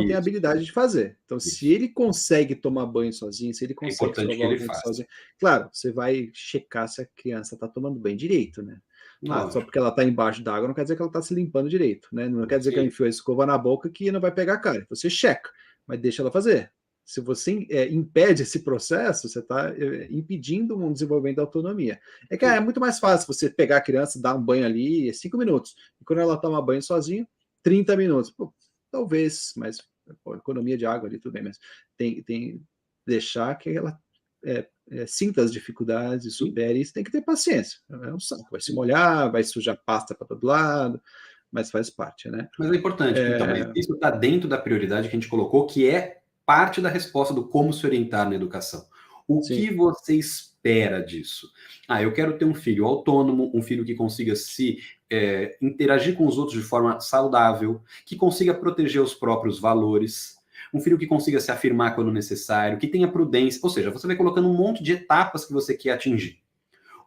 tem habilidade de fazer. Então, se ele consegue tomar banho sozinho, se ele consegue escovar o dente sozinho, claro, você vai checar se a criança está tomando banho direito, né? Só porque ela está embaixo d'água não quer dizer que ela está se limpando direito, né? Não quer dizer que ela enfiou a escova na boca que não vai pegar a cara. Você checa, mas deixa ela fazer. Se você impede esse processo, você está impedindo um desenvolvimento da autonomia. É muito mais fácil você pegar a criança, dar um banho ali, 5 minutos. E quando ela toma banho sozinha, 30 minutos. Pô, talvez, mas economia de água ali, tudo bem, mas tem deixar que ela sinta as dificuldades e supere isso, tem que ter paciência. É um saco, vai se molhar, vai sujar pasta para todo lado, mas faz parte, né? Mas é importante, então, isso está dentro da prioridade que a gente colocou, que é parte da resposta do como se orientar na educação. O que você espera disso? Eu quero ter um filho autônomo, um filho que consiga se interagir com os outros de forma saudável, que consiga proteger os próprios valores, um filho que consiga se afirmar quando necessário, que tenha prudência, ou seja, você vai colocando um monte de etapas que você quer atingir.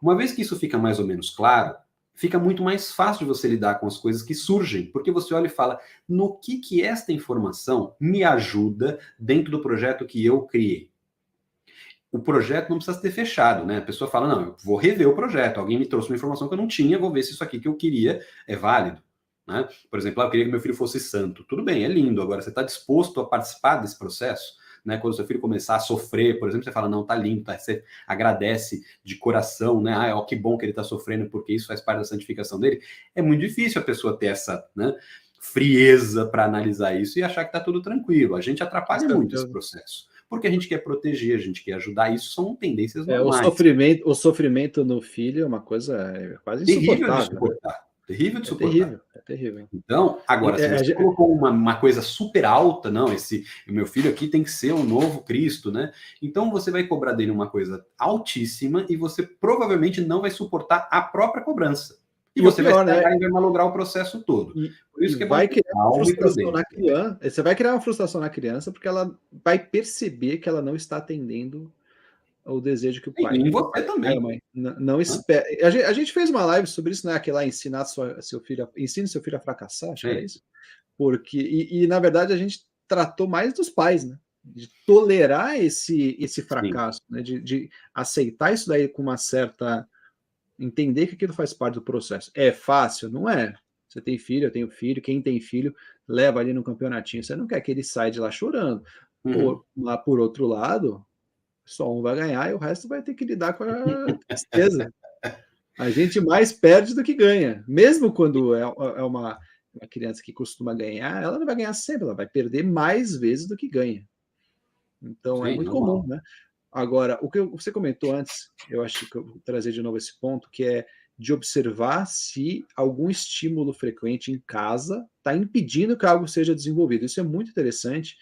Uma vez que isso fica mais ou menos claro, fica muito mais fácil de você lidar com as coisas que surgem, porque você olha e fala, no que esta informação me ajuda dentro do projeto que eu criei? O projeto não precisa ter fechado, né? A pessoa fala, não, eu vou rever o projeto, alguém me trouxe uma informação que eu não tinha, vou ver se isso aqui que eu queria é válido. Né? Por exemplo, eu queria que meu filho fosse santo. Tudo bem, é lindo. Agora, você está disposto a participar desse processo? Né? Quando seu filho começar a sofrer, por exemplo, você fala, não, tá lindo, tá? Você agradece de coração, né? Que bom que ele está sofrendo, porque isso faz parte da santificação dele. É muito difícil a pessoa ter essa, né, frieza para analisar isso e achar que está tudo tranquilo. A gente atrapalha muito esse processo. Porque a gente quer proteger, a gente quer ajudar. Isso são tendências normais. O sofrimento no filho é uma coisa quase insuportável. Terrível de suportar. É terrível. Então, agora, se você colocou uma coisa super alta, não, o meu filho aqui tem que ser o novo Cristo, né? Então, você vai cobrar dele uma coisa altíssima e você provavelmente não vai suportar a própria cobrança. E você pior, vai estragar, né? E vai malograr o processo todo. Por isso que é vai criar uma frustração na criança. Você vai criar uma frustração na criança porque ela vai perceber que ela não está atendendo o desejo que o pai... E você também. A mãe não espera. A gente fez uma live sobre isso, né? Que lá ensinar seu filho, ensine seu filho a fracassar, acho que era isso. Porque, na verdade, a gente tratou mais dos pais, né? De tolerar esse fracasso, né? De aceitar isso daí com uma certa... Entender que aquilo faz parte do processo. É fácil? Não é. Você tem filho, eu tenho filho, quem tem filho leva ali no campeonatinho. Você não quer que ele saia de lá chorando. Por outro lado, só um vai ganhar e o resto vai ter que lidar com a tristeza. A gente mais perde do que ganha. Mesmo quando é uma criança que costuma ganhar, ela não vai ganhar sempre, ela vai perder mais vezes do que ganha. Então, é muito comum, né? Agora, o que você comentou antes, eu acho que eu vou trazer de novo esse ponto, que é de observar se algum estímulo frequente em casa está impedindo que algo seja desenvolvido. Isso é muito interessante,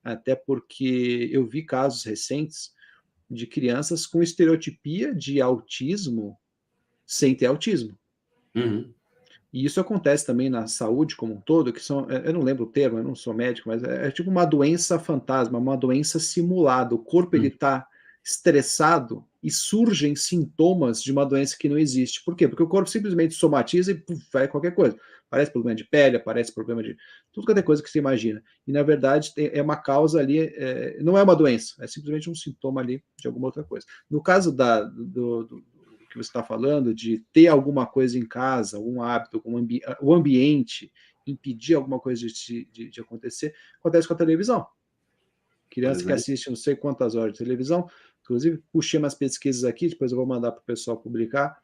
até porque eu vi casos recentes de crianças com estereotipia de autismo sem ter autismo. E isso acontece também na saúde como um todo, que são, eu não lembro o termo, eu não sou médico, mas é tipo uma doença fantasma, uma doença simulada. O corpo ele está estressado e surgem sintomas de uma doença que não existe. Por quê? Porque o corpo simplesmente somatiza e vai qualquer coisa. Aparece problema de pele, aparece problema de tudo quanto é coisa que você imagina. E, na verdade, é uma causa ali, não é uma doença, é simplesmente um sintoma ali de alguma outra coisa. No caso do que você está falando, de ter alguma coisa em casa, algum hábito, o ambiente, impedir alguma coisa de acontecer, acontece com a televisão. Criança que assiste não sei quantas horas de televisão, inclusive puxei umas pesquisas aqui, depois eu vou mandar para o pessoal publicar,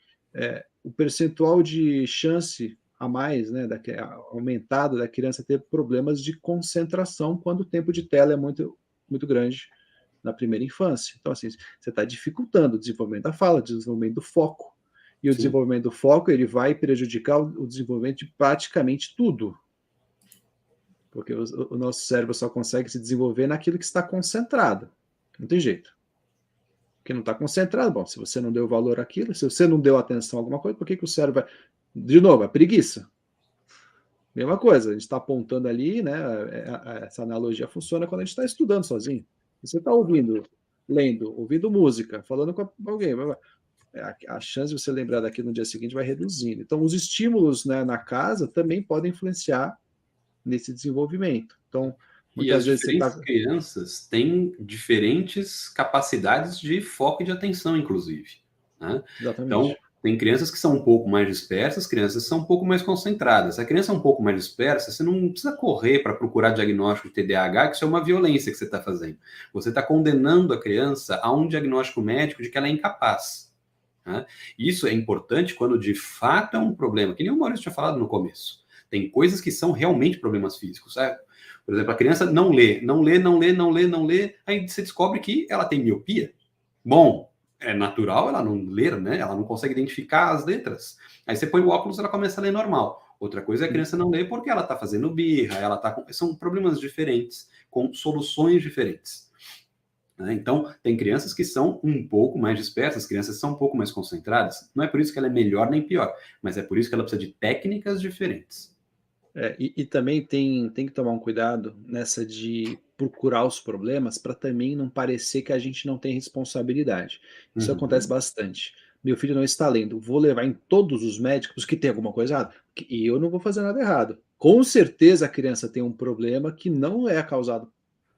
o percentual de chance a mais, né, aumentado da criança ter problemas de concentração quando o tempo de tela é muito, muito grande na primeira infância. Então, assim, você está dificultando o desenvolvimento da fala, o desenvolvimento do foco. E o desenvolvimento do foco, ele vai prejudicar o desenvolvimento de praticamente tudo. Porque o nosso cérebro só consegue se desenvolver naquilo que está concentrado. Não tem jeito. Porque não está concentrado, bom, se você não deu valor àquilo, se você não deu atenção a alguma coisa, por que o cérebro vai... De novo, a preguiça. Mesma coisa, a gente está apontando ali, né? Essa analogia funciona quando a gente está estudando sozinho. Você está ouvindo, lendo, ouvindo música, falando com alguém, a chance de você lembrar daquilo no dia seguinte vai reduzindo. Então, os estímulos, né, na casa também podem influenciar nesse desenvolvimento. Então, muitas vezes as crianças têm diferentes capacidades de foco e de atenção, inclusive. Né? Exatamente. Então, tem crianças que são um pouco mais dispersas, crianças que são um pouco mais concentradas. Se a criança é um pouco mais dispersa, você não precisa correr para procurar diagnóstico de TDAH, que isso é uma violência que você está fazendo. Você está condenando a criança a um diagnóstico médico de que ela é incapaz. Né? Isso é importante quando de fato é um problema, que nem o Maurício tinha falado no começo. Tem coisas que são realmente problemas físicos. Sabe? Por exemplo, a criança não lê, aí você descobre que ela tem miopia. Bom, é natural ela não ler, né? Ela não consegue identificar as letras. Aí você põe o óculos, ela começa a ler normal. Outra coisa é a criança não ler porque ela está fazendo birra, ela tá com... São problemas diferentes, com soluções diferentes. Né? Então, tem crianças que são um pouco mais dispersas, crianças que são um pouco mais concentradas. Não é por isso que ela é melhor nem pior, mas é por isso que ela precisa de técnicas diferentes. E também tem que tomar um cuidado nessa de procurar os problemas para também não parecer que a gente não tem responsabilidade. Isso acontece bastante. Meu filho não está lendo, vou levar em todos os médicos que tem alguma coisa errada. E eu não vou fazer nada errado. Com certeza a criança tem um problema que não é causado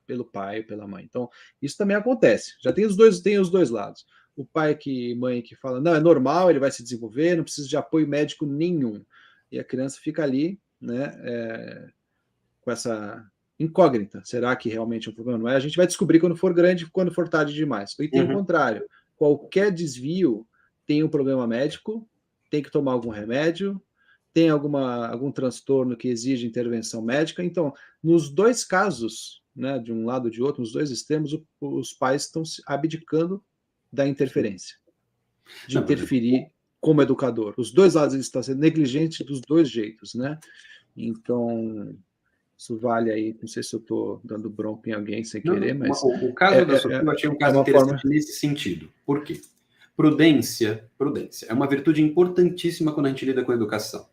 pelo pai ou pela mãe. Então, isso também acontece. Já tem os dois lados. O pai e mãe que fala, não, é normal, ele vai se desenvolver, não precisa de apoio médico nenhum. E a criança fica ali, né, com essa incógnita. Será que realmente é um problema? Não é? A gente vai descobrir quando for grande, quando for tarde demais. E tem o contrário. Qualquer desvio tem um problema médico, tem que tomar algum remédio, tem algum transtorno que exige intervenção médica. Então, nos dois casos, né, de um lado ou de outro, nos dois extremos, os pais estão se abdicando da interferência, de interferir como educador. Os dois lados estão sendo negligentes dos dois jeitos, né? Então, isso vale aí, não sei se eu estou dando bronca em alguém sem querer, mas... O caso da Sofia eu achei um caso interessante nesse sentido. Por quê? Prudência. Prudência. É uma virtude importantíssima quando a gente lida com a educação.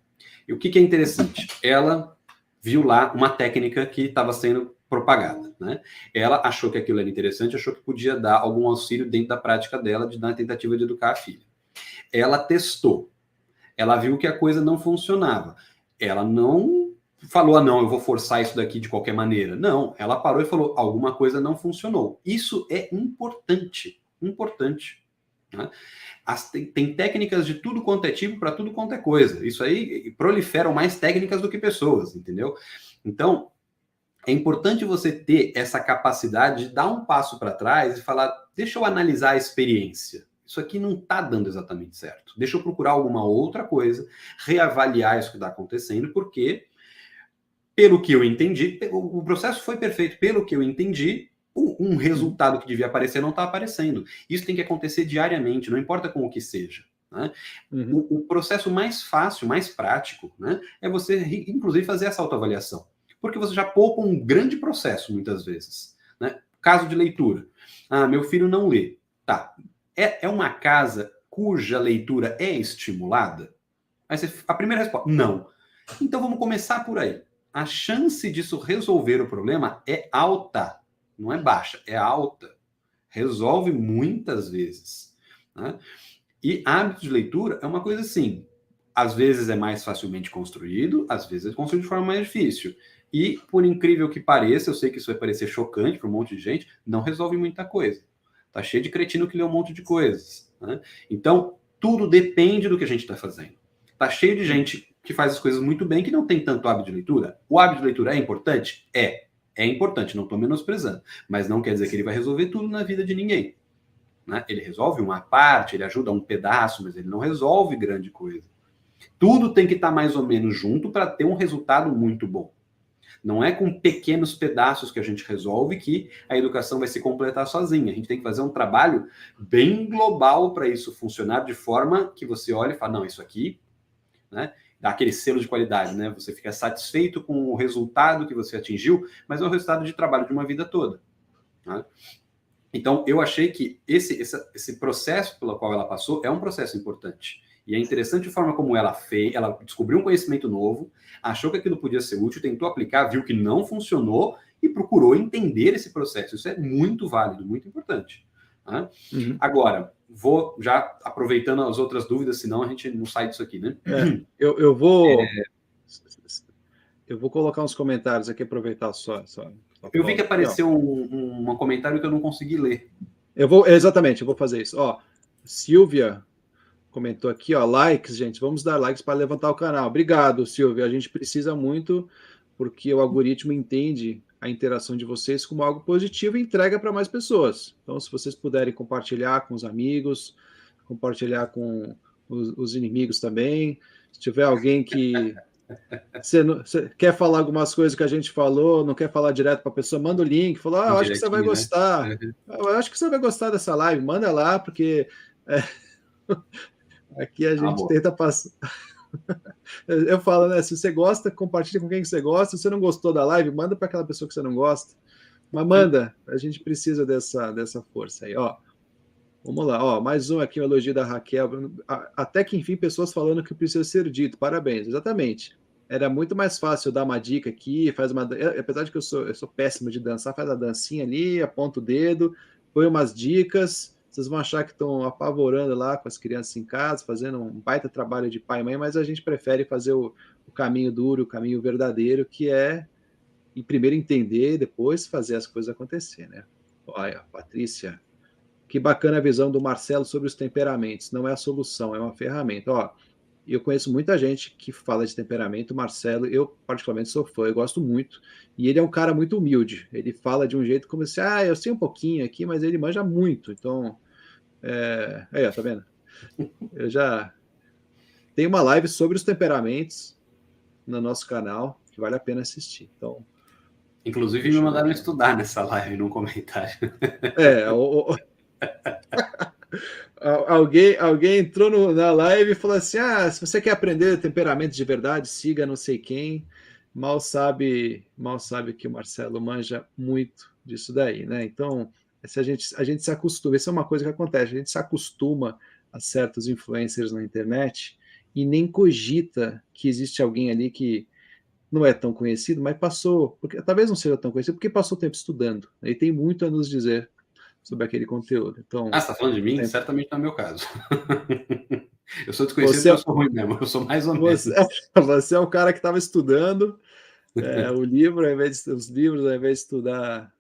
E o que é interessante? Ela viu lá uma técnica que estava sendo propagada, né? Ela achou que aquilo era interessante, achou que podia dar algum auxílio dentro da prática dela, na tentativa de educar a filha. Ela testou. Ela viu que a coisa não funcionava. Ela não falou, não, eu vou forçar isso daqui de qualquer maneira. Não, ela parou e falou, alguma coisa não funcionou. Isso é importante, importante. Né? Tem técnicas de tudo quanto é tipo para tudo quanto é coisa. Isso aí proliferam mais técnicas do que pessoas, entendeu? Então, é importante você ter essa capacidade de dar um passo para trás e falar, deixa eu analisar a experiência. Isso aqui não está dando exatamente certo. Deixa eu procurar alguma outra coisa, reavaliar isso que está acontecendo, porque, pelo que eu entendi, o processo foi perfeito. Pelo que eu entendi, um resultado que devia aparecer não está aparecendo. Isso tem que acontecer diariamente, não importa com o que seja. Né? O processo mais fácil, mais prático, né, é você, inclusive, fazer essa autoavaliação. Porque você já poupa um grande processo, muitas vezes. Né? Caso de leitura. Ah, meu filho não lê. Tá. É uma casa cuja leitura é estimulada? Aí a primeira resposta, não. Então vamos começar por aí. A chance disso resolver o problema é alta. Não é baixa, é alta. Resolve muitas vezes. Né? E hábito de leitura é uma coisa assim. Às vezes é mais facilmente construído, às vezes é construído de forma mais difícil. E, por incrível que pareça, eu sei que isso vai parecer chocante para um monte de gente, não resolve muita coisa. Tá cheio de cretino que lê um monte de coisas. Né? Então, tudo depende do que a gente está fazendo. Tá cheio de gente que faz as coisas muito bem que não tem tanto hábito de leitura. O hábito de leitura é importante? É importante, não estou menosprezando. Mas não quer dizer que ele vai resolver tudo na vida de ninguém. Né? Ele resolve uma parte, ele ajuda um pedaço, mas ele não resolve grande coisa. Tudo tem que estar mais ou menos junto para ter um resultado muito bom. Não é com pequenos pedaços que a gente resolve que a educação vai se completar sozinha. A gente tem que fazer um trabalho bem global para isso funcionar de forma que você olhe e fala, não, isso aqui, né, dá aquele selo de qualidade, né? Você fica satisfeito com o resultado que você atingiu, mas é o resultado de trabalho de uma vida toda. Né? Então, eu achei que esse processo pelo qual ela passou é um processo importante. E é interessante a forma como ela fez, ela descobriu um conhecimento novo, achou que aquilo podia ser útil, tentou aplicar, viu que não funcionou e procurou entender esse processo. Isso é muito válido, muito importante. Né? Agora, vou já aproveitando as outras dúvidas, senão a gente não sai disso aqui, né? Eu vou colocar uns comentários aqui, aproveitar só eu vi que apareceu um comentário que eu não consegui ler. Exatamente, eu vou fazer isso. Ó, Silvia comentou aqui, ó, likes, gente, vamos dar likes para levantar o canal. Obrigado, Silvia, a gente precisa muito, porque o algoritmo entende a interação de vocês como algo positivo e entrega para mais pessoas. Então, se vocês puderem compartilhar com os amigos, compartilhar com os inimigos também, se tiver alguém que você quer falar algumas coisas que a gente falou, não quer falar direto para a pessoa, manda o link, fala, eu acho que você vai gostar, né? Eu acho que você vai gostar dessa live, manda lá, porque aqui a gente tenta passar. Eu falo, né? Se você gosta, compartilha com quem você gosta. Se você não gostou da live, manda para aquela pessoa que você não gosta. Mas manda, a gente precisa dessa força aí, ó. Vamos lá, ó, mais um aqui, um elogio da Raquel. Até que enfim, pessoas falando que precisa ser dito. Parabéns, exatamente. Era muito mais fácil dar uma dica aqui, apesar de que eu sou péssimo de dançar, faz a dancinha ali, aponta o dedo, põe umas dicas. Vocês vão achar que estão apavorando lá com as crianças em casa, fazendo um baita trabalho de pai e mãe, mas a gente prefere fazer o caminho duro, o caminho verdadeiro, que é primeiro entender, depois fazer as coisas acontecer, né? Olha, Patrícia, que bacana a visão do Marcelo sobre os temperamentos. Não é a solução, é uma ferramenta. Ó, eu conheço muita gente que fala de temperamento. O Marcelo, eu particularmente sou fã, eu gosto muito. E ele é um cara muito humilde. Ele fala de um jeito como se, eu sei um pouquinho aqui, mas ele manja muito. Então, aí, ó, tá vendo? Eu já tenho uma live sobre os temperamentos no nosso canal, que vale a pena assistir. Então, inclusive me mandaram estudar nessa live no comentário. Alguém entrou na live e falou assim, se você quer aprender temperamento de verdade, siga não sei quem. Mal sabe que o Marcelo manja muito disso daí, né? Então, se a gente se acostuma, isso é uma coisa que acontece, a gente se acostuma a certos influencers na internet e nem cogita que existe alguém ali que não é tão conhecido, mas passou, porque talvez não seja tão conhecido, porque passou tempo estudando. Ele tem muito a nos dizer sobre aquele conteúdo. Então, Você está falando de mim? tem, Certamente não é o meu caso. Eu sou desconhecido você, porque eu sou ruim mesmo, eu sou mais ou você, menos. você é o cara que estava estudando o livro, os livros, ao invés de estudar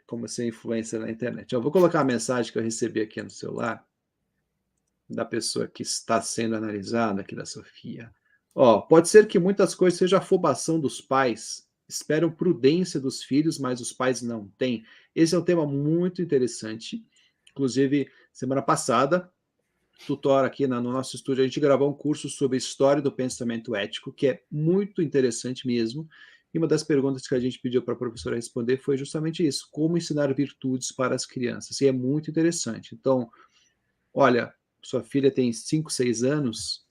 como ser influencer na internet. Eu vou colocar a mensagem que eu recebi aqui no celular, da pessoa que está sendo analisada, aqui da Sofia. Pode ser que muitas coisas sejam afobação dos pais, esperam prudência dos filhos, mas os pais não têm. Esse é um tema muito interessante. Inclusive, semana passada, tutor aqui no nosso estúdio, a gente gravou um curso sobre história do pensamento ético, que é muito interessante mesmo. E uma das perguntas que a gente pediu para a professora responder foi justamente isso: como ensinar virtudes para as crianças? E é muito interessante. Então, olha, sua filha tem 5, 6 anos,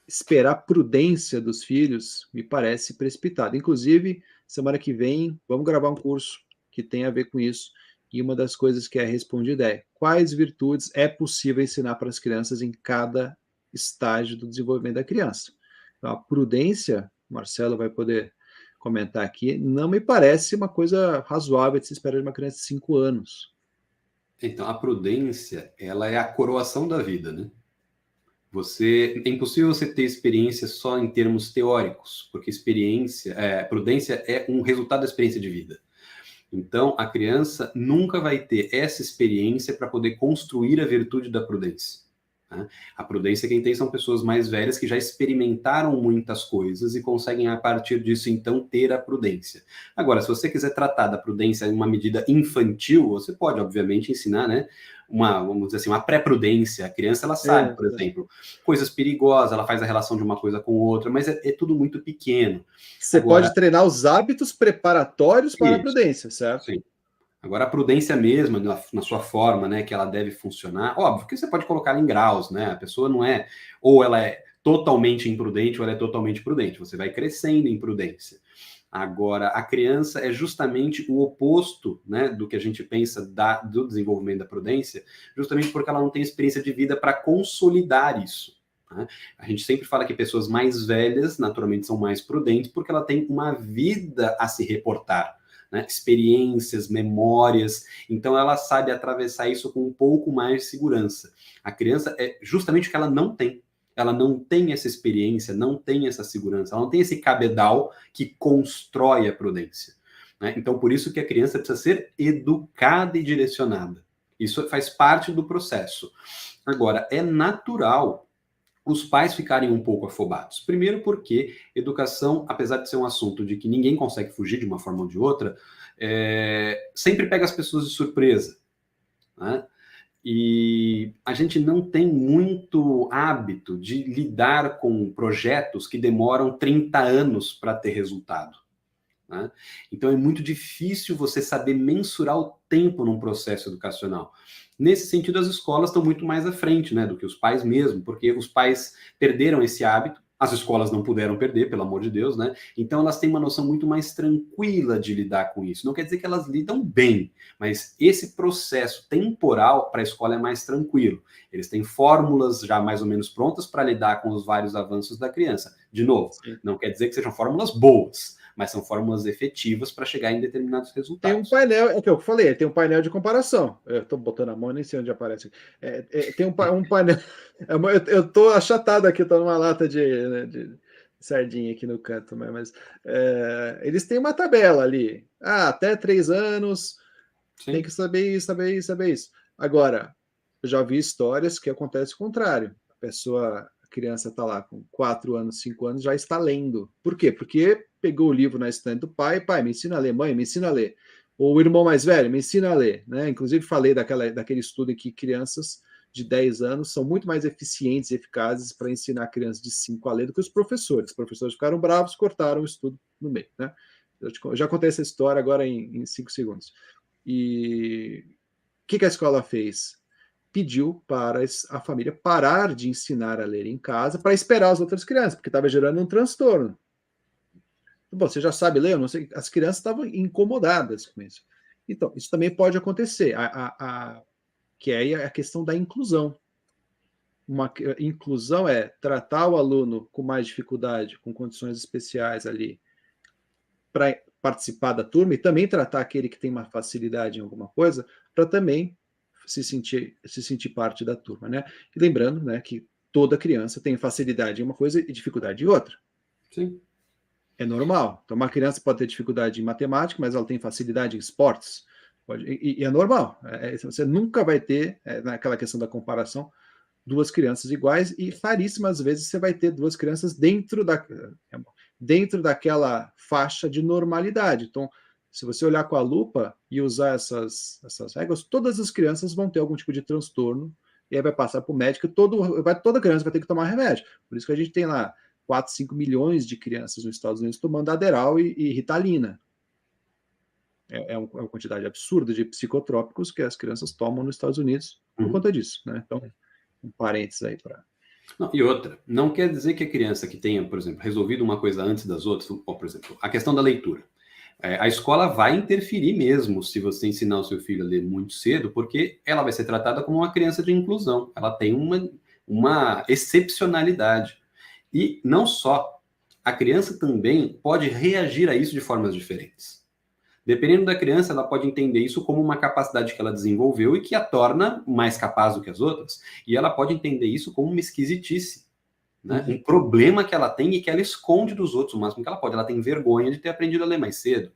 esperar prudência dos filhos me parece precipitado. Inclusive, semana que vem, vamos gravar um curso que tem a ver com isso. E uma das coisas que é respondida é: quais virtudes é possível ensinar para as crianças em cada estágio do desenvolvimento da criança? Então, a prudência, o Marcelo vai poder comentar aqui, não me parece uma coisa razoável de se esperar de uma criança de 5 anos. Então, a prudência, ela é a coroação da vida, né? É impossível você ter experiência só em termos teóricos, porque prudência é um resultado da experiência de vida. Então, a criança nunca vai ter essa experiência para poder construir a virtude da prudência. Né? A prudência quem tem são pessoas mais velhas que já experimentaram muitas coisas e conseguem, a partir disso, então, ter a prudência. Agora, se você quiser tratar da prudência em uma medida infantil, você pode, obviamente, ensinar, né, vamos dizer assim, uma pré-prudência. A criança, ela sabe, por exemplo, coisas perigosas, ela faz a relação de uma coisa com outra, mas é tudo muito pequeno. Você pode treinar os hábitos preparatórios para a prudência, certo? Sim. Agora, a prudência mesmo, na sua forma, né, que ela deve funcionar, óbvio que você pode colocar ela em graus, né? A pessoa não é, ou ela é totalmente imprudente, ou ela é totalmente prudente. Você vai crescendo em prudência. Agora, a criança é justamente o oposto, né, do que a gente pensa do desenvolvimento da prudência, justamente porque ela não tem experiência de vida para consolidar isso. Né? A gente sempre fala que pessoas mais velhas, naturalmente, são mais prudentes, porque ela tem uma vida a se reportar. Né? Experiências, memórias, então ela sabe atravessar isso com um pouco mais de segurança. A criança é justamente o que ela não tem. Ela não tem essa experiência, não tem essa segurança, ela não tem esse cabedal que constrói a prudência. Né? Então, por isso que a criança precisa ser educada e direcionada. Isso faz parte do processo. Agora, é natural os pais ficarem um pouco afobados. Primeiro porque educação, apesar de ser um assunto de que ninguém consegue fugir de uma forma ou de outra, sempre pega as pessoas de surpresa. Né? E a gente não tem muito hábito de lidar com projetos que demoram 30 anos para ter resultado. Né? Então é muito difícil você saber mensurar o tempo num processo educacional. Nesse sentido, as escolas estão muito mais à frente, né, do que os pais mesmo, porque os pais perderam esse hábito, as escolas não puderam perder, pelo amor de Deus, né? Então elas têm uma noção muito mais tranquila de lidar com isso. Não quer dizer que elas lidam bem, mas esse processo temporal para a escola é mais tranquilo. Eles têm fórmulas já mais ou menos prontas para lidar com os vários avanços da criança. De novo, não quer dizer que sejam fórmulas boas, mas são fórmulas efetivas para chegar em determinados resultados. Tem um painel, é o que eu falei, tem um painel de comparação. Eu estou botando a mão, nem sei onde aparece. Tem um painel. Eu estou achatado aqui, estou numa lata de sardinha aqui no canto, mas eles têm uma tabela ali. Até 3 anos, Sim. Tem que saber isso, saber isso, saber isso. Agora, eu já vi histórias que acontece o contrário. A criança está lá com 4 anos, 5 anos, já está lendo. Por quê? Porque pegou o livro na estante do pai, me ensina a ler, mãe, me ensina a ler. Ou o irmão mais velho, me ensina a ler. Né? Inclusive, falei daquele estudo em que crianças de 10 anos são muito mais eficientes e eficazes para ensinar crianças de 5 a ler do que os professores. Os professores ficaram bravos, cortaram o estudo no meio. Né? Eu já contei essa história agora em 5 segundos. E o que a escola fez? Pediu para a família parar de ensinar a ler em casa para esperar as outras crianças, porque estava gerando um transtorno. Bom, você já sabe ler? Eu não sei. As crianças estavam incomodadas com isso. Então, isso também pode acontecer, que é a questão da inclusão. inclusão é tratar o aluno com mais dificuldade, com condições especiais ali, para participar da turma, e também tratar aquele que tem uma facilidade em alguma coisa, para também se sentir parte da turma, né? E lembrando, né, que toda criança tem facilidade em uma coisa e dificuldade em outra. Sim. É normal. Então, uma criança pode ter dificuldade em matemática, mas ela tem facilidade em esportes. E é normal. Você nunca vai ter, naquela questão da comparação, duas crianças iguais, e raríssimas vezes você vai ter duas crianças dentro daquela faixa de normalidade. Então, se você olhar com a lupa e usar essas regras, todas as crianças vão ter algum tipo de transtorno, e aí vai passar para o médico, toda criança vai ter que tomar remédio. Por isso que a gente tem lá 4, 5 milhões de crianças nos Estados Unidos tomando Adderall e Ritalina. É uma quantidade absurda de psicotrópicos que as crianças tomam nos Estados Unidos por conta disso, né? Então, um parênteses aí para... E outra, não quer dizer que a criança que tenha, por exemplo, resolvido uma coisa antes das outras, ou, por exemplo, a questão da leitura. A escola vai interferir mesmo se você ensinar o seu filho a ler muito cedo, porque ela vai ser tratada como uma criança de inclusão. Ela tem uma excepcionalidade. E não só, a criança também pode reagir a isso de formas diferentes. Dependendo da criança, ela pode entender isso como uma capacidade que ela desenvolveu e que a torna mais capaz do que as outras. E ela pode entender isso como uma esquisitice, né? Um problema que ela tem e que ela esconde dos outros o máximo que ela pode. Ela tem vergonha de ter aprendido a ler mais cedo.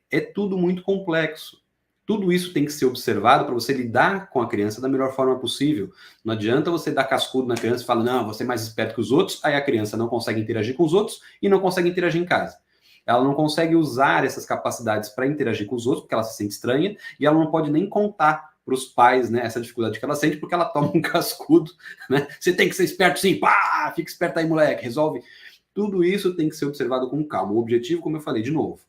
É tudo muito complexo. Tudo isso tem que ser observado para você lidar com a criança da melhor forma possível. Não adianta você dar cascudo na criança e falar, não, você é mais esperto que os outros, aí a criança não consegue interagir com os outros e não consegue interagir em casa. Ela não consegue usar essas capacidades para interagir com os outros, porque ela se sente estranha, e ela não pode nem contar para os pais, né, essa dificuldade que ela sente, porque ela toma um cascudo, né? Você tem que ser esperto sim, pá, fica esperto aí, moleque, resolve. Tudo isso tem que ser observado com calma. O objetivo, como eu falei, de novo,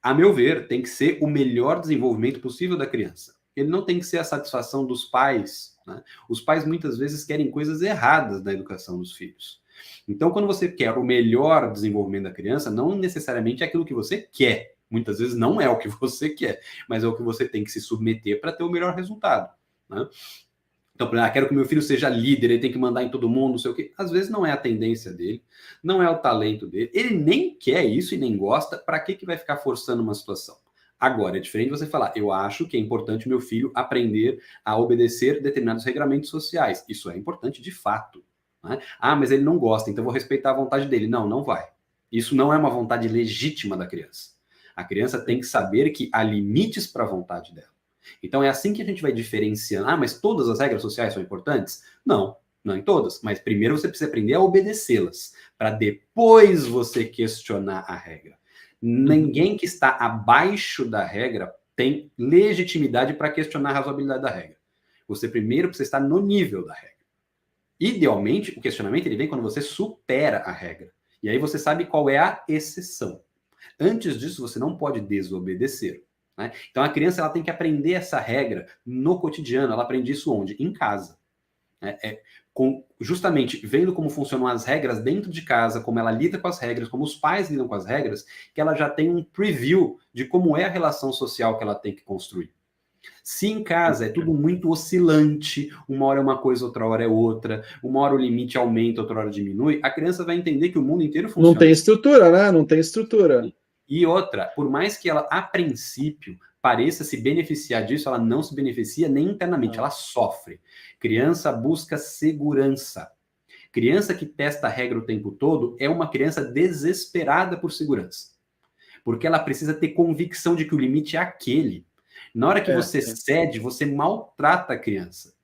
a meu ver, tem que ser o melhor desenvolvimento possível da criança. Ele não tem que ser a satisfação dos pais, né? Os pais muitas vezes querem coisas erradas na educação dos filhos. Então, quando você quer o melhor desenvolvimento da criança, não necessariamente é aquilo que você quer. Muitas vezes não é o que você quer, mas é o que você tem que se submeter para ter o melhor resultado, né? Então, quero que meu filho seja líder, ele tem que mandar em todo mundo, não sei o quê. Às vezes não é a tendência dele, não é o talento dele. Ele nem quer isso e nem gosta. Para que vai ficar forçando uma situação? Agora, é diferente você falar, eu acho que é importante meu filho aprender a obedecer determinados regramentos sociais. Isso é importante de fato, né? Ah, mas ele não gosta, então vou respeitar a vontade dele. Não, não vai. Isso não é uma vontade legítima da criança. A criança tem que saber que há limites para a vontade dela. Então é assim que a gente vai diferenciando. Ah, mas todas as regras sociais são importantes? Não, não em todas. Mas primeiro você precisa aprender a obedecê-las, para depois você questionar a regra. Ninguém que está abaixo da regra tem legitimidade para questionar a razoabilidade da regra. Você primeiro precisa estar no nível da regra. Idealmente, o questionamento ele vem quando você supera a regra. E aí você sabe qual é a exceção. Antes disso, você não pode desobedecer, né? Então a criança ela tem que aprender essa regra no cotidiano. Ela aprende isso onde? Em casa. Justamente vendo como funcionam as regras dentro de casa, como ela lida com as regras, como os pais lidam com as regras, que ela já tem um preview de como é a relação social que ela tem que construir. Se em casa é tudo muito oscilante, uma hora é uma coisa, outra hora é outra, uma hora o limite aumenta, outra hora diminui, a criança vai entender que o mundo inteiro funciona. Não tem estrutura, né? Não tem estrutura. E outra, por mais que ela, a princípio, pareça se beneficiar disso, ela não se beneficia nem internamente, ela sofre. Criança busca segurança. Criança que testa a regra o tempo todo é uma criança desesperada por segurança. Porque ela precisa ter convicção de que o limite é aquele. Na hora que você cede, você maltrata a criança.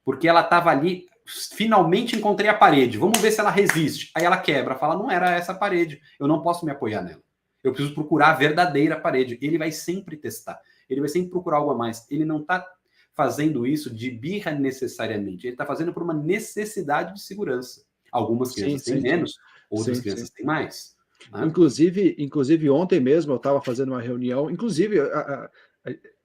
Porque ela estava ali, finalmente encontrei a parede, vamos ver se ela resiste. Aí ela quebra, fala, não era essa parede, eu não posso me apoiar nela. Eu preciso procurar a verdadeira parede. Ele vai sempre testar. Ele vai sempre procurar algo a mais. Ele não está fazendo isso de birra necessariamente. Ele está fazendo por uma necessidade de segurança. Algumas crianças têm menos, outras crianças têm mais. Né? Inclusive, ontem mesmo eu estava fazendo uma reunião. Inclusive,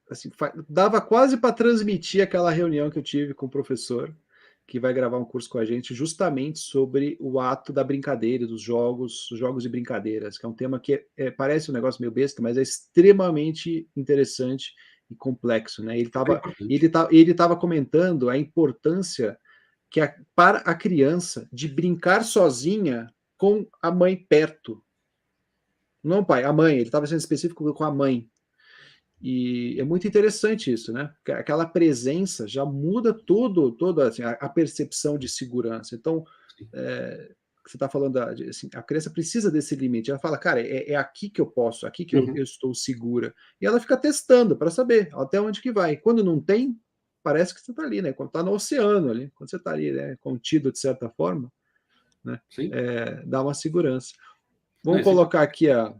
assim, dava quase para transmitir aquela reunião que eu tive com o professor, que vai gravar um curso com a gente justamente sobre o ato da brincadeira, dos jogos e brincadeiras, que é um tema que parece um negócio meio besta, mas é extremamente interessante e complexo, né? Ele estava comentando a importância que é para a criança de brincar sozinha com a mãe perto. Não o pai, a mãe. Ele estava sendo específico com a mãe. E é muito interessante isso, né? Porque aquela presença já muda toda assim, a percepção de segurança. Então, você está falando, assim, a criança precisa desse limite. Ela fala, cara, é aqui que eu posso, aqui que eu estou segura. E ela fica testando para saber até onde que vai. Quando não tem, parece que você está ali, né? Quando está no oceano ali, quando você está ali, né, contido de certa forma, né? Dá uma segurança. Vamos colocar aqui a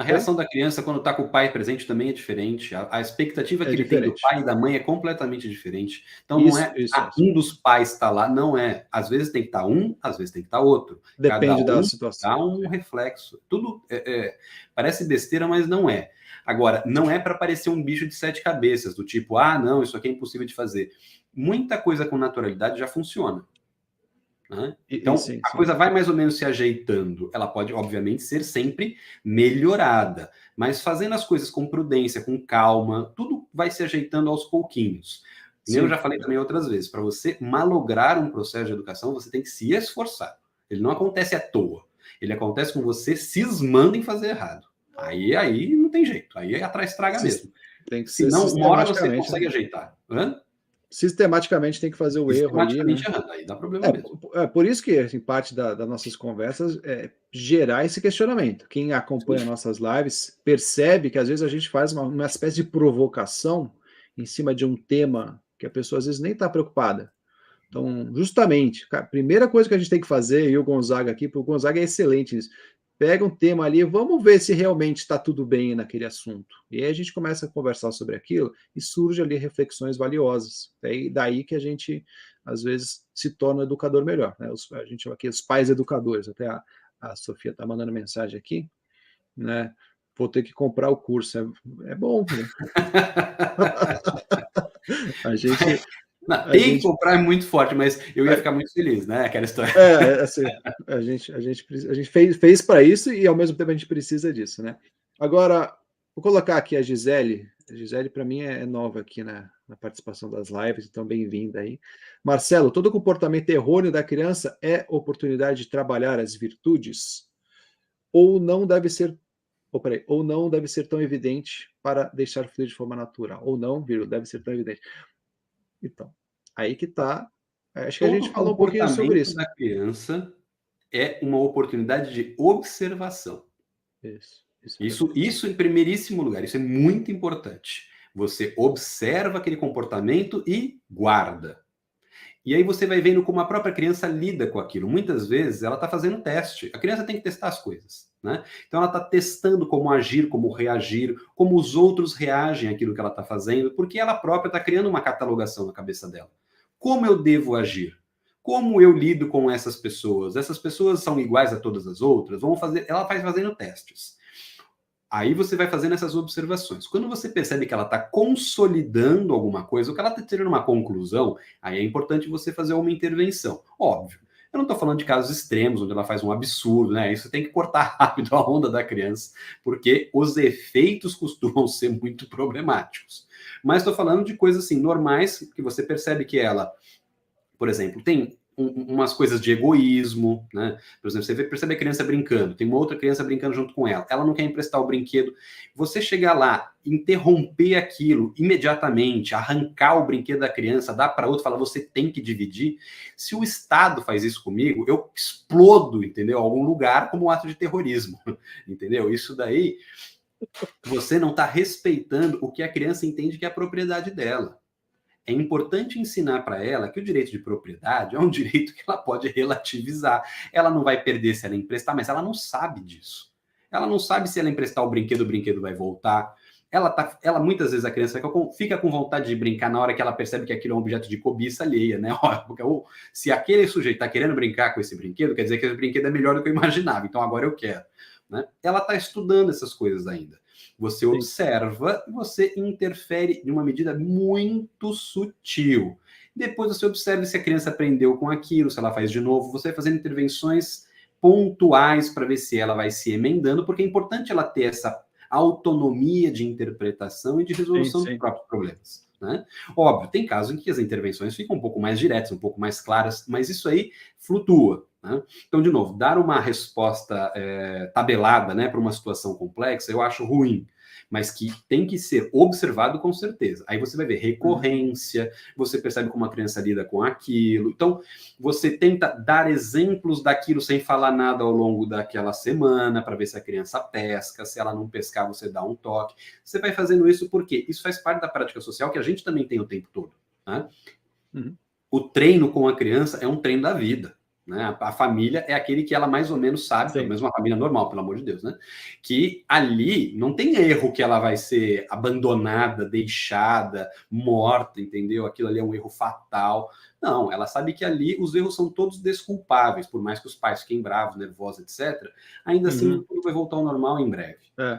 reação da criança quando está com o pai presente também é diferente. A expectativa que ele tem do pai e da mãe é completamente diferente. Então não é um dos pais está lá, não é. Às vezes tem que estar um, às vezes tem que estar outro. Depende da situação. Dá um reflexo. Tudo parece besteira, mas não é. Agora, não é para parecer um bicho de 7 cabeças, do tipo, não, isso aqui é impossível de fazer. Muita coisa com naturalidade já funciona. Né? Então, a coisa vai mais ou menos se ajeitando. Ela pode, obviamente, ser sempre melhorada, mas fazendo as coisas com prudência, com calma, tudo vai se ajeitando aos pouquinhos. Eu já falei também outras vezes, para você malograr um processo de educação, você tem que se esforçar. Ele não acontece à toa. Ele acontece com você cismando em fazer errado. Aí não tem jeito. Aí atrás estraga mesmo. Tem que ser senão, uma hora você consegue ajeitar. Sistematicamente tem que fazer o erro ali, né? Aí dá problema mesmo. Por isso que, assim, parte das nossas conversas é gerar esse questionamento. Quem acompanha nossas lives percebe que às vezes a gente faz uma espécie de provocação em cima de um tema que a pessoa às vezes nem está preocupada. Então, justamente, a primeira coisa que a gente tem que fazer, e o Gonzaga aqui, porque o Gonzaga é excelente nisso, pega um tema ali, vamos ver se realmente está tudo bem naquele assunto. E aí a gente começa a conversar sobre aquilo e surge ali reflexões valiosas. Daí que a gente, às vezes, se torna educador melhor. Né? A gente chama aqui os pais educadores. Até a Sofia está mandando mensagem aqui, né? Vou ter que comprar o curso. É bom, né? A gente... que comprar é muito forte, mas eu ia ficar muito feliz, né? Aquela história. Assim, a gente fez para isso e ao mesmo tempo a gente precisa disso, né? Agora, vou colocar aqui a Gisele. A Gisele, para mim, é nova aqui na participação das lives, então bem-vinda aí. Marcelo, todo comportamento errôneo da criança é oportunidade de trabalhar as virtudes? Ou não deve ser tão evidente para deixar fluir de forma natural? Ou não, deve ser tão evidente. Então, aí que está. Acho que a gente falou um pouquinho sobre isso. O comportamento da criança é uma oportunidade de observação. Isso em primeiríssimo lugar. Isso é muito importante. Você observa aquele comportamento e guarda. E aí você vai vendo como a própria criança lida com aquilo. Muitas vezes ela está fazendo teste. A criança tem que testar as coisas, né? Então ela está testando como agir, como reagir, como os outros reagem àquilo que ela está fazendo, porque ela própria está criando uma catalogação na cabeça dela. Como eu devo agir? Como eu lido com essas pessoas? Essas pessoas são iguais a todas as outras? Ela vai fazendo testes. Aí você vai fazendo essas observações. Quando você percebe que ela está consolidando alguma coisa, ou que ela está tirando uma conclusão, aí é importante você fazer uma intervenção. Óbvio. Eu não estou falando de casos extremos, onde ela faz um absurdo, né? Isso tem que cortar rápido a onda da criança, porque os efeitos costumam ser muito problemáticos. Mas estou falando de coisas assim, normais, que você percebe que ela, por exemplo, tem umas coisas de egoísmo, né? Por exemplo, você percebe a criança brincando, tem uma outra criança brincando junto com ela, ela não quer emprestar o brinquedo, você chegar lá, interromper aquilo imediatamente, arrancar o brinquedo da criança, dar para outro, falar, você tem que dividir. Se o Estado faz isso comigo, eu explodo, entendeu? Algum lugar como um ato de terrorismo, entendeu? Isso daí, você não está respeitando o que a criança entende que é a propriedade dela. É importante ensinar para ela que o direito de propriedade é um direito que ela pode relativizar. Ela não vai perder se ela emprestar, mas ela não sabe disso. Ela não sabe se ela emprestar o brinquedo vai voltar. Ela muitas vezes a criança fica com vontade de brincar na hora que ela percebe que aquilo é um objeto de cobiça alheia, né? Porque se aquele sujeito está querendo brincar com esse brinquedo, quer dizer que esse brinquedo é melhor do que eu imaginava, então agora eu quero. Né? Ela está estudando essas coisas ainda. Você observa e você interfere de uma medida muito sutil. Depois você observa se a criança aprendeu com aquilo, se ela faz de novo. Você vai fazendo intervenções pontuais para ver se ela vai se emendando, porque é importante ela ter essa autonomia de interpretação e de resolução dos próprios problemas. né? Óbvio, tem casos em que as intervenções ficam um pouco mais diretas, um pouco mais claras, mas isso aí flutua, né? Então, de novo, dar uma resposta tabelada, né, para uma situação complexa, eu acho ruim, mas que tem que ser observado com certeza. Aí você vai ver recorrência, você percebe como a criança lida com aquilo. Então, você tenta dar exemplos daquilo sem falar nada ao longo daquela semana, para ver se a criança pesca. Se ela não pescar, você dá um toque. Você vai fazendo isso porque isso faz parte da prática social que a gente também tem o tempo todo, né? O treino com a criança é um treino da vida. Né? A família é aquele que ela mais ou menos sabe, pelo menos uma família normal, pelo amor de Deus, né? Que ali não tem erro que ela vai ser abandonada, deixada, morta, entendeu? Aquilo ali é um erro fatal. Não, ela sabe que ali os erros são todos desculpáveis, por mais que os pais fiquem bravos, nervosos, etc. Ainda assim, tudo vai voltar ao normal em breve.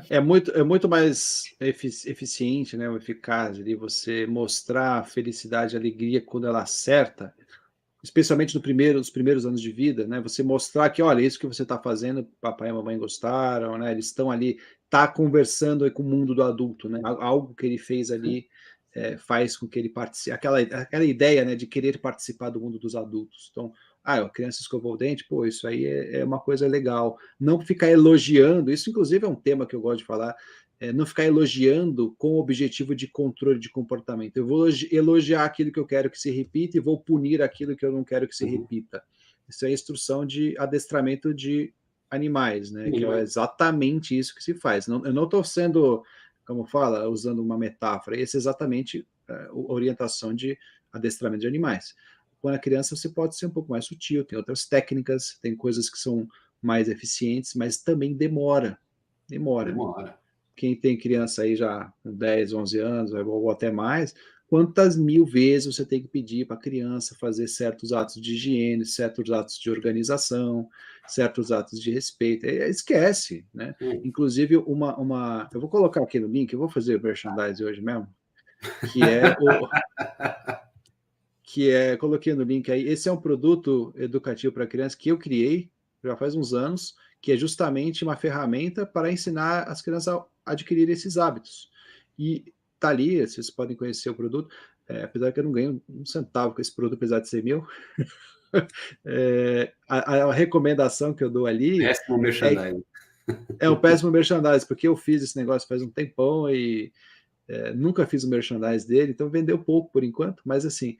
É muito mais eficiente, né, eficaz ali você mostrar a felicidade, a alegria quando ela acerta, especialmente nos primeiros anos de vida, né? Você mostrar que, olha, isso que você está fazendo, papai e a mamãe gostaram, né? Eles estão ali, tá conversando aí com o mundo do adulto, né? Algo que ele fez ali faz com que ele participe, aquela ideia, né, de querer participar do mundo dos adultos. Então, a criança escovou o dente, pô, isso aí é uma coisa legal. Não ficar elogiando, isso inclusive é um tema que eu gosto de falar, não ficar elogiando com o objetivo de controle de comportamento. Eu vou elogiar aquilo que eu quero que se repita e vou punir aquilo que eu não quero que se repita. Isso é instrução de adestramento de animais, né? Que é exatamente isso que se faz. Eu não estou sendo, como fala, usando uma metáfora, essa é exatamente a orientação de adestramento de animais. Quando a criança você pode ser um pouco mais sutil, tem outras técnicas, tem coisas que são mais eficientes, mas também demora. Quem tem criança aí já com 10, 11 anos, ou até mais, quantas mil vezes você tem que pedir para a criança fazer certos atos de higiene, certos atos de organização, certos atos de respeito? Esquece, né? Inclusive, eu vou colocar aqui no link, eu vou fazer o merchandise hoje mesmo, coloquei no link aí, esse é um produto educativo para criança que eu criei já faz uns anos, que é justamente uma ferramenta para ensinar as crianças a adquirir esses hábitos. E tá ali, vocês podem conhecer o produto, apesar que eu não ganho um centavo com esse produto, apesar de ser meu. A recomendação que eu dou ali péssimo merchandising. É um péssimo merchandising, porque eu fiz esse negócio faz um tempão e nunca fiz o merchandising dele, então vendeu pouco por enquanto, mas assim,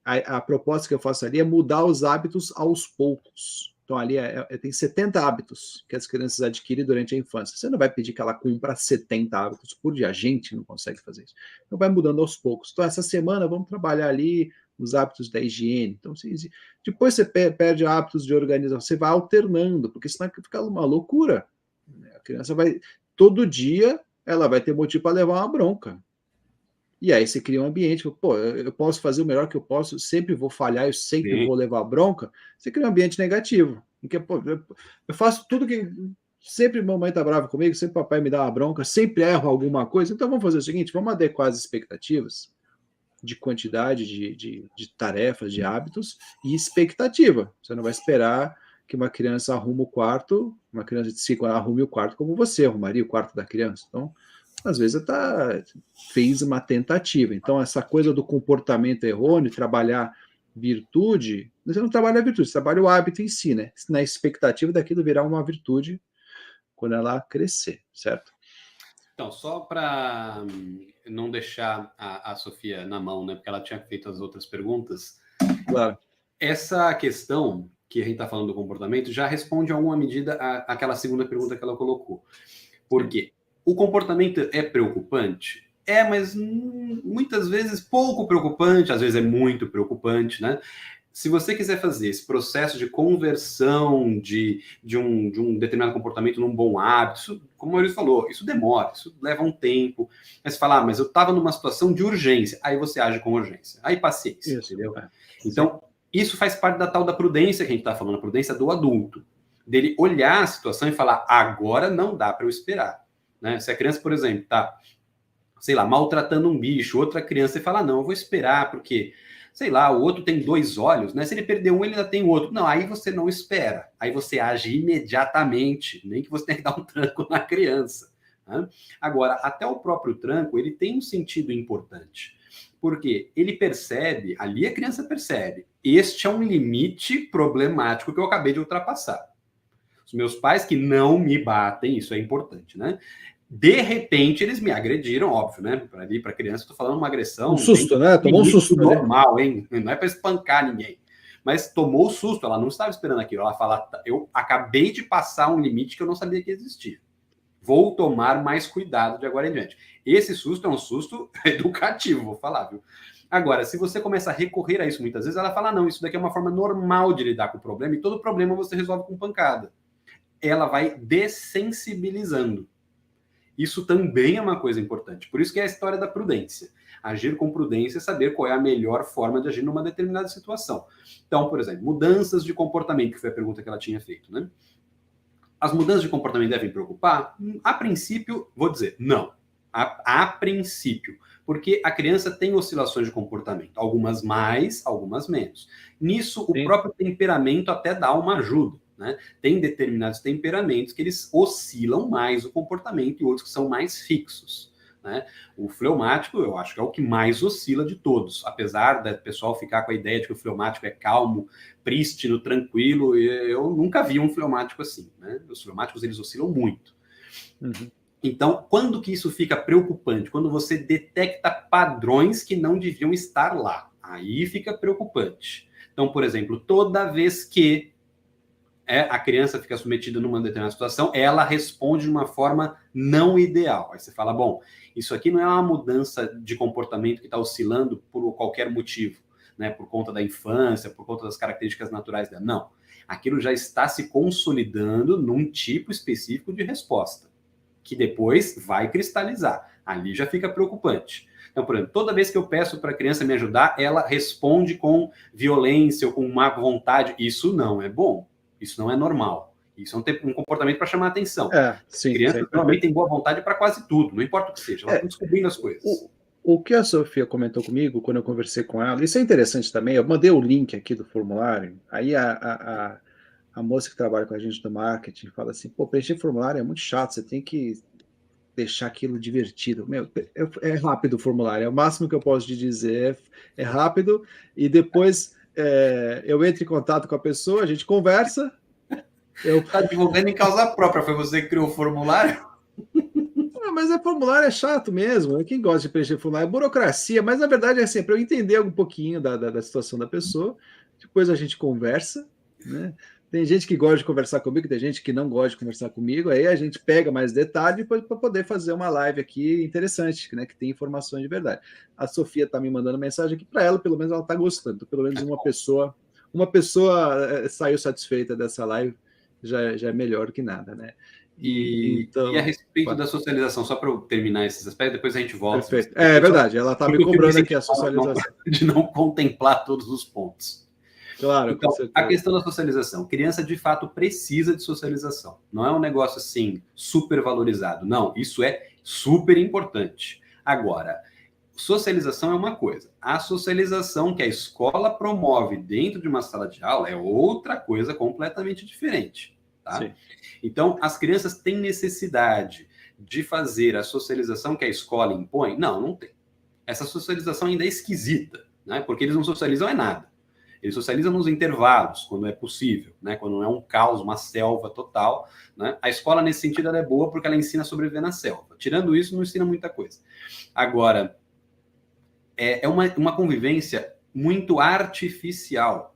a proposta que eu faço ali é mudar os hábitos aos poucos. Então, ali tem 70 hábitos que as crianças adquirem durante a infância. Você não vai pedir que ela cumpra 70 hábitos por dia. A gente não consegue fazer isso. Então, vai mudando aos poucos. Então, essa semana, vamos trabalhar ali os hábitos da higiene. Então, depois você perde hábitos de organização. Você vai alternando, porque senão fica uma loucura. A criança vai... Todo dia, ela vai ter motivo para levar uma bronca. E aí você cria um ambiente, pô, eu posso fazer o melhor que eu posso, sempre vou falhar, eu sempre vou levar bronca. Você cria um ambiente negativo. Porque, pô, eu faço tudo que... Sempre mamãe tá brava comigo, sempre papai me dá uma bronca, sempre erro alguma coisa. Então vamos fazer o seguinte, vamos adequar as expectativas de quantidade de tarefas, de hábitos e expectativa. Você não vai esperar que uma criança arrume o quarto, uma criança de 5 anos arrume o quarto como você arrumaria o quarto da criança. Então, às vezes fez uma tentativa. Então, essa coisa do comportamento errôneo, trabalhar virtude, você não trabalha a virtude, você trabalha o hábito em si, né? Na expectativa daquilo virar uma virtude quando ela crescer, certo? Então, só para não deixar a Sofia na mão, né? Porque ela tinha feito as outras perguntas. Claro. Essa questão que a gente está falando do comportamento já responde a alguma medida àquela segunda pergunta que ela colocou. Por quê? O comportamento é preocupante? Mas muitas vezes pouco preocupante, às vezes é muito preocupante, né? Se você quiser fazer esse processo de conversão de um determinado comportamento num bom hábito, isso, como o Maurício falou, isso demora, isso leva um tempo. Mas você fala, mas eu estava numa situação de urgência, aí você age com urgência. Aí paciência, isso, entendeu? Então, isso faz parte da tal da prudência que a gente está falando, a prudência do adulto. Dele olhar a situação e falar, agora não dá para eu esperar. Né? Se a criança, por exemplo, está, sei lá, maltratando um bicho, outra criança, você fala, não, eu vou esperar, porque, sei lá, o outro tem 2 olhos, né? Se ele perder um, ele ainda tem o outro. Não, aí você não espera. Aí você age imediatamente, nem que você tenha que dar um tranco na criança. Né? Agora, até o próprio tranco, ele tem um sentido importante, porque ele percebe, ali a criança percebe, este é um limite problemático que eu acabei de ultrapassar. Os meus pais que não me batem, isso é importante, né? De repente, eles me agrediram, óbvio, né? Para criança, estou falando uma agressão. Um susto, né? Tomou um susto. Normal, hein? Não é para espancar ninguém. Mas tomou o susto, ela não estava esperando aquilo. Ela fala, eu acabei de passar um limite que eu não sabia que existia. Vou tomar mais cuidado de agora em diante. Esse susto é um susto educativo, vou falar, viu? Agora, se você começa a recorrer a isso muitas vezes, ela fala, não, isso daqui é uma forma normal de lidar com o problema, e todo problema você resolve com pancada. Ela vai dessensibilizando. Isso também é uma coisa importante. Por isso que é a história da prudência. Agir com prudência é saber qual é a melhor forma de agir numa determinada situação. Então, por exemplo, mudanças de comportamento, que foi a pergunta que ela tinha feito, né? As mudanças de comportamento devem preocupar? A princípio, vou dizer, não. A princípio. Porque a criança tem oscilações de comportamento. Algumas mais, algumas menos. Nisso, o próprio temperamento até dá uma ajuda. Né? Tem determinados temperamentos que eles oscilam mais o comportamento e outros que são mais fixos. Né? O fleumático, eu acho que é o que mais oscila de todos, apesar do pessoal ficar com a ideia de que o fleumático é calmo, prístino, tranquilo. Eu nunca vi um fleumático assim. Né? Os fleumáticos, eles oscilam muito. Uhum. Então, quando que isso fica preocupante? Quando você detecta padrões que não deviam estar lá. Aí fica preocupante. Então, por exemplo, toda vez que a criança fica submetida numa determinada situação, ela responde de uma forma não ideal. Aí você fala, bom, isso aqui não é uma mudança de comportamento que está oscilando por qualquer motivo, né? Por conta da infância, por conta das características naturais dela. Não. Aquilo já está se consolidando num tipo específico de resposta, que depois vai cristalizar. Ali já fica preocupante. Então, por exemplo, toda vez que eu peço para a criança me ajudar, ela responde com violência ou com má vontade. Isso não é bom. Isso não é normal. Isso é um comportamento para chamar a atenção. Sim, crianças normalmente têm boa vontade para quase tudo, não importa o que seja, elas estão descobrindo as coisas. O que a Sofia comentou comigo quando eu conversei com ela, isso é interessante também, eu mandei o link aqui do formulário, aí a moça que trabalha com a gente do marketing fala assim, pô, preencher formulário é muito chato, você tem que deixar aquilo divertido. Meu, é rápido o formulário, é o máximo que eu posso te dizer, é rápido, e depois eu entro em contato com a pessoa, a gente conversa. Está advogando em causa própria, foi você que criou o formulário? Mas formulário é chato mesmo, quem gosta de preencher formulário é burocracia, mas na verdade é assim, para eu entender um pouquinho da situação da pessoa, depois a gente conversa, né? Tem gente que gosta de conversar comigo, tem gente que não gosta de conversar comigo, aí a gente pega mais detalhe para poder fazer uma live aqui interessante, né, que tem informações de verdade. A Sofia está me mandando mensagem aqui para ela, pelo menos ela está gostando, pelo menos uma pessoa saiu satisfeita dessa live, já é melhor que nada, né? Então, e a respeito da socialização, só para eu terminar esses aspectos, depois a gente volta. Perfeito. É verdade, ela está me cobrando aqui a socialização. De não contemplar todos os pontos. Claro, então, a questão da socialização. Criança, de fato, precisa de socialização. Não é um negócio, assim, super valorizado. Não, isso é super importante. Agora, socialização é uma coisa. A socialização que a escola promove dentro de uma sala de aula é outra coisa completamente diferente. Tá? Sim. Então, as crianças têm necessidade de fazer a socialização que a escola impõe? Não, não tem. Essa socialização ainda é esquisita, né? Porque eles não socializam nada. Eles socializam nos intervalos, quando é possível, né? Quando não é um caos, uma selva total. Né? A escola, nesse sentido, ela é boa porque ela ensina a sobreviver na selva. Tirando isso, não ensina muita coisa. Agora, é uma convivência muito artificial.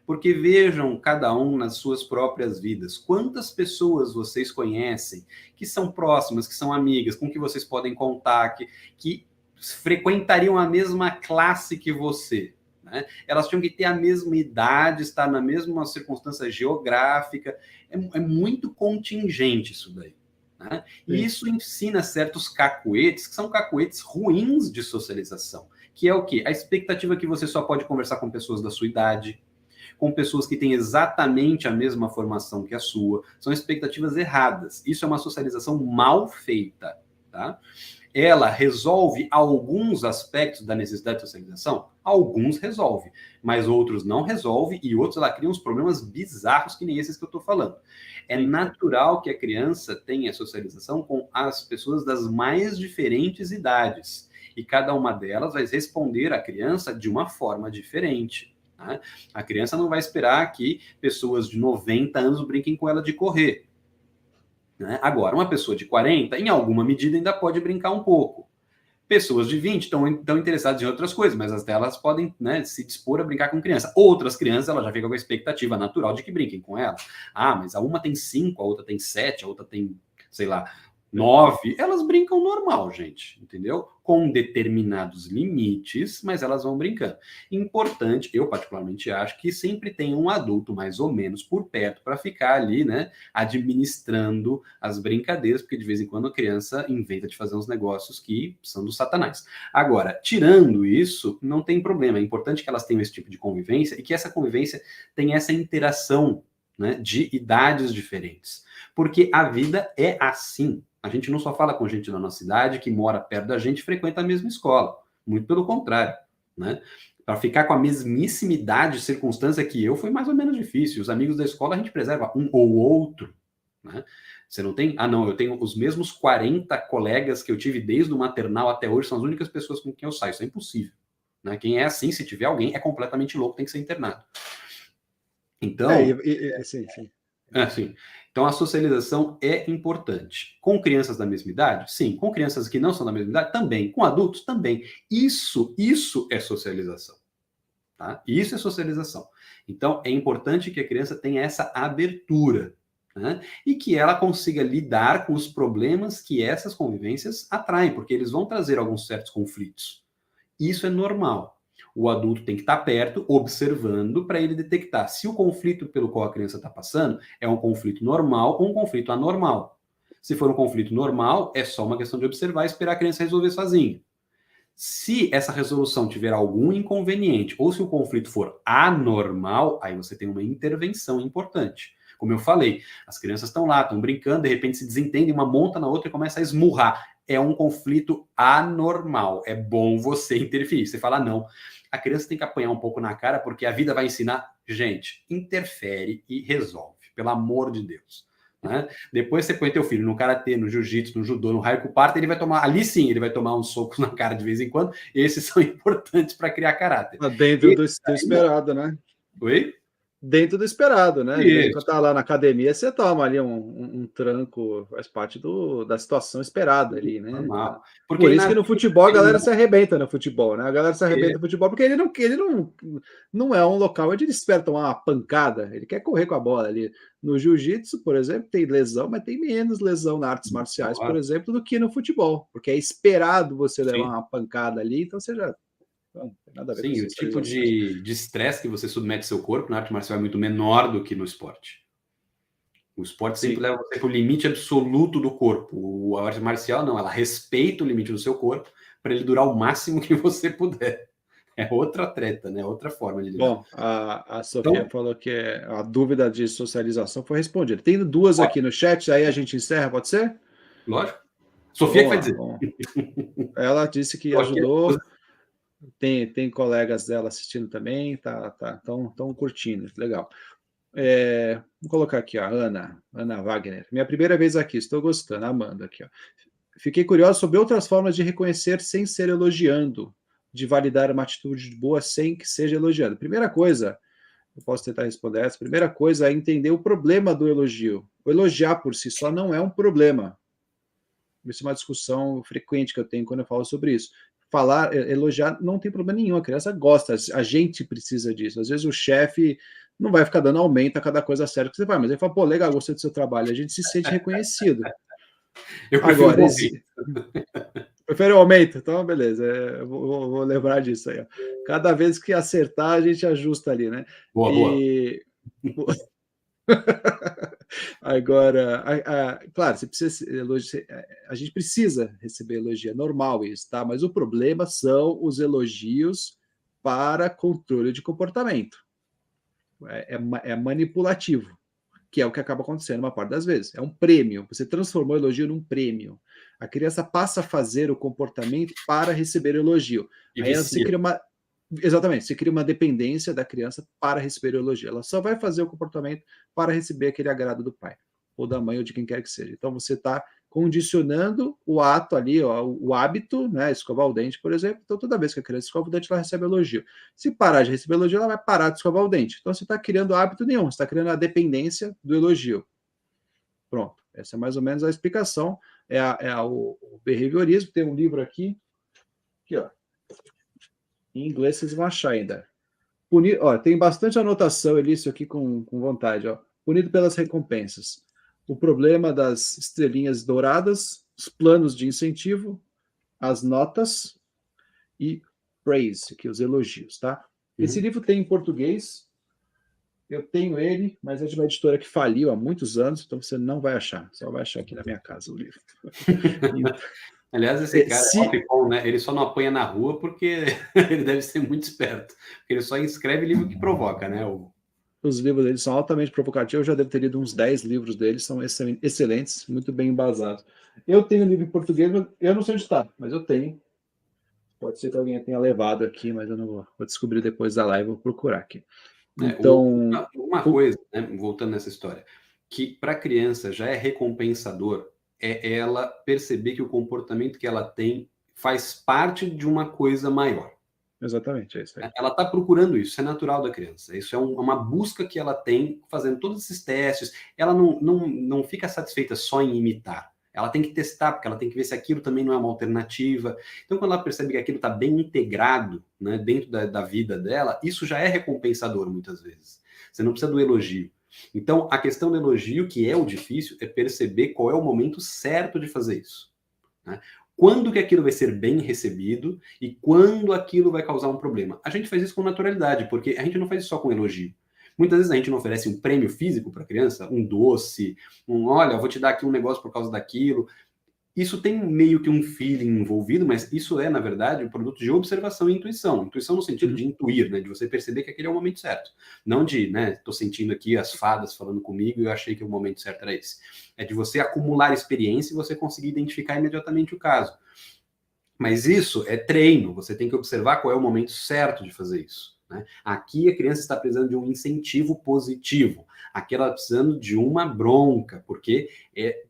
Porque vejam cada um nas suas próprias vidas. Quantas pessoas vocês conhecem que são próximas, que são amigas, com que vocês podem contar, que frequentariam a mesma classe que você? Né? Elas tinham que ter a mesma idade, estar na mesma circunstância geográfica. É muito contingente isso daí. Né? E isso ensina certos cacuetes, que são cacuetes ruins de socialização. Que é o quê? A expectativa que você só pode conversar com pessoas da sua idade, com pessoas que têm exatamente a mesma formação que a sua. São expectativas erradas. Isso é uma socialização mal feita. Tá? ela resolve alguns aspectos da necessidade de socialização? Alguns resolve, mas outros não resolve, e outros ela cria uns problemas bizarros que nem esses que eu estou falando. É natural que a criança tenha socialização com as pessoas das mais diferentes idades, e cada uma delas vai responder à criança de uma forma diferente. Tá? A criança não vai esperar que pessoas de 90 anos brinquem com ela de correr. Né? Agora, uma pessoa de 40, em alguma medida, ainda pode brincar um pouco. Pessoas de 20 estão interessadas em outras coisas, mas as delas podem, né, se dispor a brincar com criança. Outras crianças, ela já fica com a expectativa natural de que brinquem com ela. Ah, mas a uma tem 5, a outra tem 7, a outra tem, sei lá, 9. Elas brincam normal, gente, entendeu? Com determinados limites, mas elas vão brincando. Importante, eu particularmente acho que sempre tem um adulto mais ou menos por perto para ficar ali, né, administrando as brincadeiras, porque de vez em quando a criança inventa de fazer uns negócios que são do satanás. Agora, tirando isso, não tem problema. É importante que elas tenham esse tipo de convivência e que essa convivência tenha essa interação, né, de idades diferentes. Porque a vida é assim. A gente não só fala com gente da nossa cidade que mora perto da gente e frequenta a mesma escola. Muito pelo contrário, né? Para ficar com a mesmíssima idade, circunstância que eu, foi mais ou menos difícil. Os amigos da escola a gente preserva um ou outro, né? Você não tem? Ah, não, eu tenho os mesmos 40 colegas que eu tive desde o maternal até hoje, são as únicas pessoas com quem eu saio. Isso é impossível. Né? Quem é assim, se tiver alguém, é completamente louco, tem que ser internado. Então... sim, sim. Assim, então a socialização é importante. Com crianças da mesma idade? Sim. Com crianças que não são da mesma idade? Também. Com adultos? Também. Isso é socialização. Tá? Isso é socialização. Então, é importante que a criança tenha essa abertura, né? E que ela consiga lidar com os problemas que essas convivências atraem, porque eles vão trazer alguns certos conflitos. Isso é normal. O adulto tem que estar perto, observando, para ele detectar se o conflito pelo qual a criança está passando é um conflito normal ou um conflito anormal. Se for um conflito normal, é só uma questão de observar e esperar a criança resolver sozinha. Se essa resolução tiver algum inconveniente ou se o conflito for anormal, aí você tem uma intervenção importante. Como eu falei, as crianças estão lá, estão brincando, de repente se desentendem, uma monta na outra e começa a esmurrar. É um conflito anormal. É bom você interferir. Você fala não. A criança tem que apanhar um pouco na cara, porque a vida vai ensinar. Gente, interfere e resolve, pelo amor de Deus. Né? Depois você põe teu filho no karatê, no jiu-jitsu, no judô, no raio parto, ele vai tomar, ali sim, ele vai tomar uns socos na cara de vez em quando. Esses são importantes para criar caráter. Dentro do esperado, né? Oi? Dentro do esperado, né? De vez em Isso. quando tá lá na academia, você toma ali um tranco, faz parte da situação esperada ali, né? Normal. Por isso que no futebol a galera se arrebenta no futebol, né? A galera se arrebenta no futebol porque ele não é um local onde ele espera tomar uma pancada, ele quer correr com a bola ali. No jiu-jitsu, por exemplo, tem lesão, mas tem menos lesão nas artes marciais, por exemplo, do que no futebol, porque é esperado você levar uma pancada ali, então você já... Não tem nada a ver. Sim, o tipo de estresse que você submete seu corpo na arte marcial é muito menor do que no esporte. O esporte sempre leva você para o limite absoluto do corpo. A arte marcial não, ela respeita o limite do seu corpo para ele durar o máximo que você puder. É outra treta, né? Outra forma de lidar. Bom, a Sofia falou que a dúvida de socialização foi respondida. Tem duas aqui no chat, aí a gente encerra, pode ser? Lógico. Sofia que vai dizer. Ela disse que ajudou. Tem colegas dela assistindo também, estão curtindo, legal. Vou colocar aqui, ó, Ana Wagner. Minha primeira vez aqui, estou gostando, amando aqui, ó. Fiquei curioso sobre outras formas de reconhecer sem ser elogiando, de validar uma atitude boa sem que seja elogiando. Primeira coisa, eu posso tentar responder essa, primeira coisa é entender o problema do elogio. O elogiar por si só não é um problema. Isso é uma discussão frequente que eu tenho quando eu falo sobre isso. Elogiar não tem problema nenhum, a criança gosta, a gente precisa disso. Às vezes o chefe não vai ficar dando aumento a cada coisa certa que você vai, mas ele fala, pô, legal, gostei do seu trabalho, a gente se sente reconhecido. Eu prefiro agora, prefere o aumento? Então, beleza, vou lembrar disso aí. Ó. Cada vez que acertar, a gente ajusta ali, né? Boa. Agora, claro, você precisa a gente precisa receber elogio, é normal isso, tá? Mas o problema são os elogios para controle de comportamento. É manipulativo. que é o que acaba acontecendo uma parte das vezes. É um prêmio, você transformou o elogio num prêmio. A criança passa a fazer o comportamento para receber o elogio. E Aí você vicia. cria uma... Exatamente, você cria uma dependência da criança para receber o elogio. Ela só vai fazer o comportamento para receber aquele agrado do pai, ou da mãe, ou de quem quer que seja. Então você está condicionando o ato ali, ó, o hábito, né? Escovar o dente, por exemplo. Então, toda vez que a criança escova o dente, ela recebe elogio. Se parar de receber elogio, ela vai parar de escovar o dente. Então, você está criando hábito nenhum, você está criando a dependência do elogio. Pronto. Essa é mais ou menos a explicação. O behaviorismo. Tem um livro aqui, ó. Em inglês vocês vão achar ainda. Ó, tem bastante anotação, eu li isso aqui com vontade. Ó. Punido pelas recompensas. O problema das estrelinhas douradas, os planos de incentivo, as notas e praise, aqui os elogios, tá? Esse livro tem em português, eu tenho ele, mas é de uma editora que faliu há muitos anos, então você não vai achar, só vai achar aqui na minha casa o livro. Aliás, esse cara é Opicon, né? Ele só não apanha na rua porque ele deve ser muito esperto. Porque ele só escreve livro que provoca, né? Os livros dele são altamente provocativos. Eu já devo ter lido uns 10 livros dele, são excelentes, muito bem embasados. Eu tenho livro em português, eu não sei onde está, mas eu tenho. Pode ser que alguém tenha levado aqui, mas eu não vou descobrir depois da live, vou procurar aqui. Então, uma coisa, né, voltando nessa história, que para a criança já é recompensador, é ela perceber que o comportamento que ela tem faz parte de uma coisa maior. Exatamente, é isso aí. Ela está procurando isso, é natural da criança. Isso é uma busca que ela tem fazendo todos esses testes. Ela não fica satisfeita só em imitar. Ela tem que testar, porque ela tem que ver se aquilo também não é uma alternativa. Então, quando ela percebe que aquilo está bem integrado, né, dentro da vida dela, isso já é recompensador muitas vezes. Você não precisa do elogio. Então, a questão do elogio, que é o difícil, é perceber qual é o momento certo de fazer isso, né? Quando que aquilo vai ser bem recebido e quando aquilo vai causar um problema. A gente faz isso com naturalidade, porque a gente não faz isso só com elogio. Muitas vezes a gente não oferece um prêmio físico para a criança, um doce, olha, vou te dar aqui um negócio por causa daquilo. Isso tem meio que um feeling envolvido, mas isso é, na verdade, um produto de observação e intuição. Intuição no sentido de intuir, né? De você perceber que aquele é o momento certo. Não de, né, tô sentindo aqui as fadas falando comigo e eu achei que o momento certo era esse. É de você acumular experiência e você conseguir identificar imediatamente o caso. Mas isso é treino, você tem que observar qual é o momento certo de fazer isso, né? Aqui a criança está precisando de um incentivo positivo. Aqui ela está precisando de uma bronca, porque é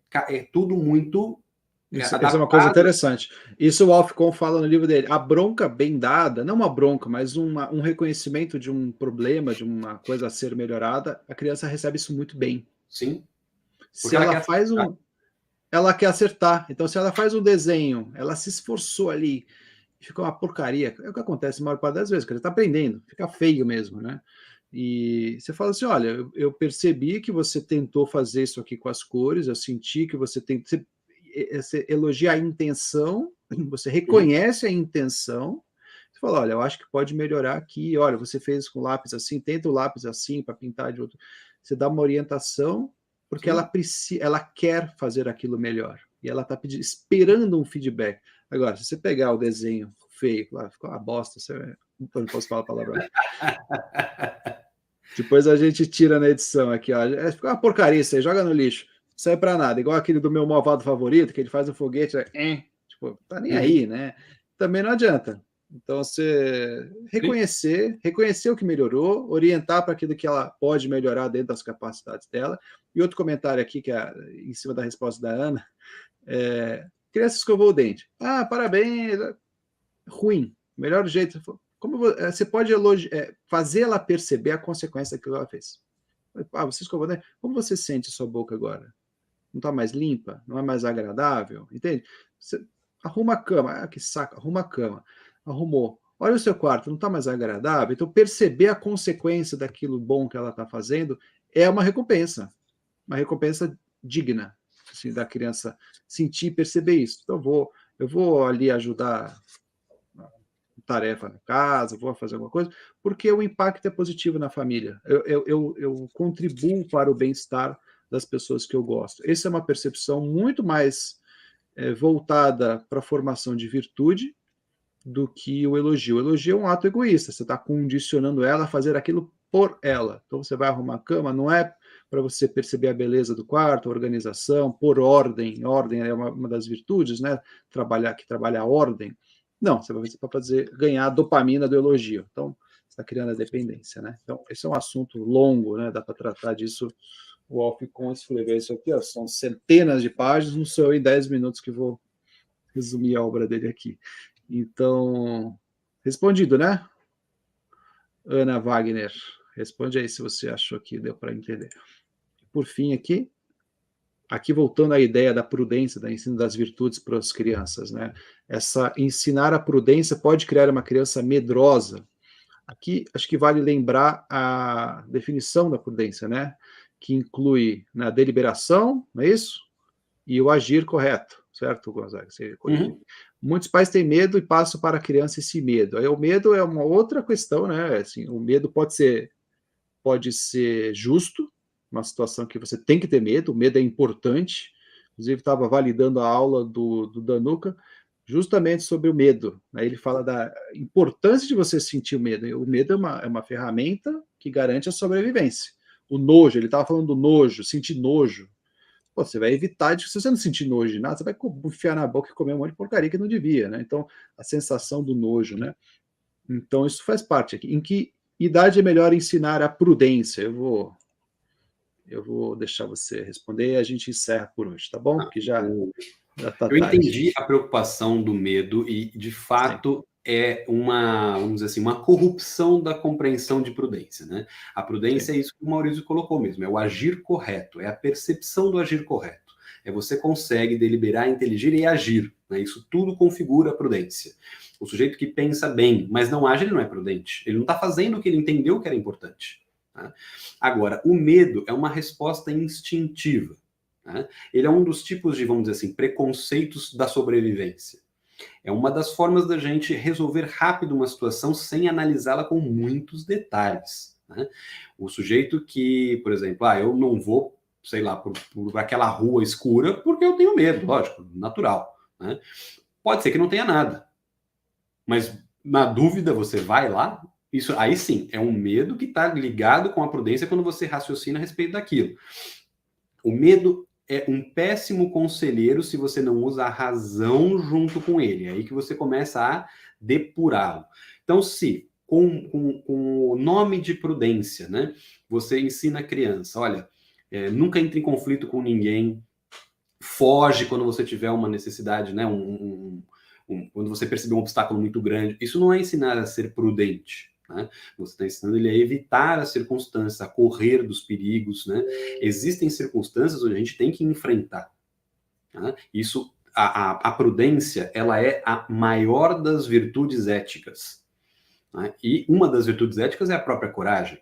tudo muito... Isso é uma coisa interessante. Isso o Alfcon fala no livro dele. A bronca bem dada, não uma bronca, mas um reconhecimento de um problema, de uma coisa a ser melhorada, a criança recebe isso muito bem. Sim. Se ela faz ela quer acertar. Então, se ela faz um desenho, ela se esforçou ali, fica uma porcaria. É o que acontece a maior parte das vezes, que ele está aprendendo, fica feio mesmo, né? E você fala assim, olha, eu percebi que você tentou fazer isso aqui com as cores, eu senti que você tem... Você elogia a intenção, você reconhece a intenção, você fala, olha, eu acho que pode melhorar aqui, olha, você fez com lápis assim, tenta o lápis assim para pintar de outro. Você dá uma orientação, porque ela quer fazer aquilo melhor, e ela está esperando um feedback. Agora, se você pegar o desenho feio, lá, ficou uma bosta, não posso falar a palavra. Depois a gente tira na edição aqui, ó. Ficou uma porcaria isso aí, joga no lixo. Não serve pra nada. Igual aquele do meu malvado favorito, que ele faz um foguete, tipo, tá nem aí, né? Também não adianta. Então, você reconhecer o que melhorou, orientar para aquilo que ela pode melhorar dentro das capacidades dela. E outro comentário aqui, que é em cima da resposta da Ana, criança escovou o dente. Ah, parabéns. Ruim. Melhor jeito. Como você pode fazer ela perceber a consequência que ela fez. Ah, você escovou o dente. Como você sente a sua boca agora? Não está mais limpa? Não é mais agradável? Entende? Você arruma a cama. Ah, que saco. Arruma a cama. Arrumou. Olha o seu quarto. Não está mais agradável? Então, perceber a consequência daquilo bom que ela está fazendo é uma recompensa. Uma recompensa digna, assim, da criança sentir e perceber isso. Então, eu vou ali ajudar tarefa na casa, vou fazer alguma coisa, porque o impacto é positivo na família. Eu contribuo para o bem-estar das pessoas que eu gosto. Essa é uma percepção muito mais voltada para a formação de virtude do que o elogio. O elogio é um ato egoísta, você está condicionando ela a fazer aquilo por ela. Então você vai arrumar a cama, não é para você perceber a beleza do quarto, a organização, por ordem. Ordem é uma das virtudes, né? Trabalhar a ordem. Não, você vai fazer para ganhar a dopamina do elogio. Então, você está criando a dependência, né? Então, esse é um assunto longo, né? Dá para tratar disso o Wolf com esse flavor. Isso aqui, ó, são centenas de páginas, não sou eu em 10 minutos que vou resumir a obra dele aqui. Então, respondido, né? Ana Wagner, responde aí se você achou que deu para entender. Por fim, aqui voltando à ideia da prudência, da ensino das virtudes para as crianças, né? Ensinar a prudência pode criar uma criança medrosa. Aqui, acho que vale lembrar a definição da prudência, né? Que inclui na deliberação, não é isso? E o agir correto, certo, Gonzaga? Muitos pais têm medo e passam para a criança esse medo. Aí o medo é uma outra questão, né? Assim, o medo pode ser justo, uma situação que você tem que ter medo, o medo é importante. Inclusive, estava validando a aula do Danuca justamente sobre o medo. Né? Ele fala da importância de você sentir o medo. O medo é uma ferramenta que garante a sobrevivência. O nojo, ele estava falando do nojo, sentir nojo. Pô, você vai evitar, se você não sentir nojo de nada, você vai enfiar na boca e comer um monte de porcaria que não devia, né? Então, a sensação do nojo, né? Então, isso faz parte aqui. Em que idade é melhor ensinar a prudência? Eu vou deixar você responder e a gente encerra por hoje, tá bom? Porque já tá Eu tarde. entendi a preocupação do medo e, de fato, sim, é vamos dizer assim, uma corrupção da compreensão de prudência, né? A prudência sim, é isso que o Maurício colocou mesmo, é o agir correto, é a percepção do agir correto. É você consegue deliberar, inteligir e agir, né? Isso tudo configura a prudência. O sujeito que pensa bem, mas não age, ele não é prudente. Ele não está fazendo o que ele entendeu que era importante. Tá? Agora, o medo é uma resposta instintiva. Né? Ele é um dos tipos de, vamos dizer assim, preconceitos da sobrevivência. É uma das formas da gente resolver rápido uma situação sem analisá-la com muitos detalhes. Né? O sujeito que, por exemplo, eu não vou, sei lá, por aquela rua escura porque eu tenho medo, lógico, natural. Né? Pode ser que não tenha nada, mas na dúvida você vai lá. Isso aí sim, é um medo que está ligado com a prudência quando você raciocina a respeito daquilo. O medo é um péssimo conselheiro se você não usa a razão junto com ele. É aí que você começa a depurá-lo. Então, se com o nome de prudência, né, você ensina a criança, olha, nunca entre em conflito com ninguém, foge quando você tiver uma necessidade, né, quando você perceber um obstáculo muito grande. Isso não é ensinar a ser prudente. Né? Você está ensinando ele a evitar as circunstâncias, a correr dos perigos. Né? Existem circunstâncias onde a gente tem que enfrentar. Né? Isso, a prudência, ela é a maior das virtudes éticas. Né? E uma das virtudes éticas é a própria coragem.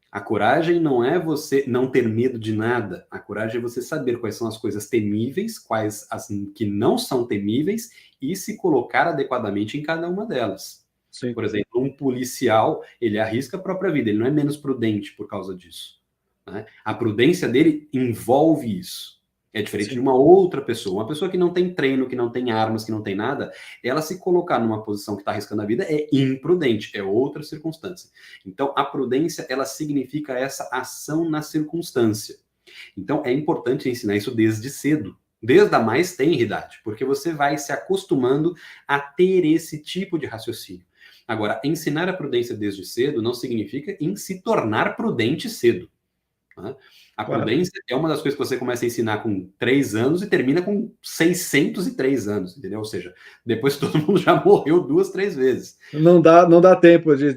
A coragem não é você não ter medo de nada. A coragem é você saber quais são as coisas temíveis, quais as que não são temíveis e se colocar adequadamente em cada uma delas. Sim. Por exemplo, um policial, ele arrisca a própria vida, ele não é menos prudente por causa disso. Né? A prudência dele envolve isso. É diferente Sim. de uma outra pessoa. Uma pessoa que não tem treino, que não tem armas, que não tem nada, ela se colocar numa posição que está arriscando a vida é imprudente, é outra circunstância. Então, a prudência, ela significa essa ação na circunstância. Então, é importante ensinar isso desde cedo, desde a mais tenra idade, porque você vai se acostumando a ter esse tipo de raciocínio. Agora, ensinar a prudência desde cedo não significa em se tornar prudente cedo. Né? A prudência é uma das coisas que você começa a ensinar com 3 anos e termina com 603 anos, entendeu? Ou seja, depois todo mundo já morreu 2, 3 vezes. Não dá tempo de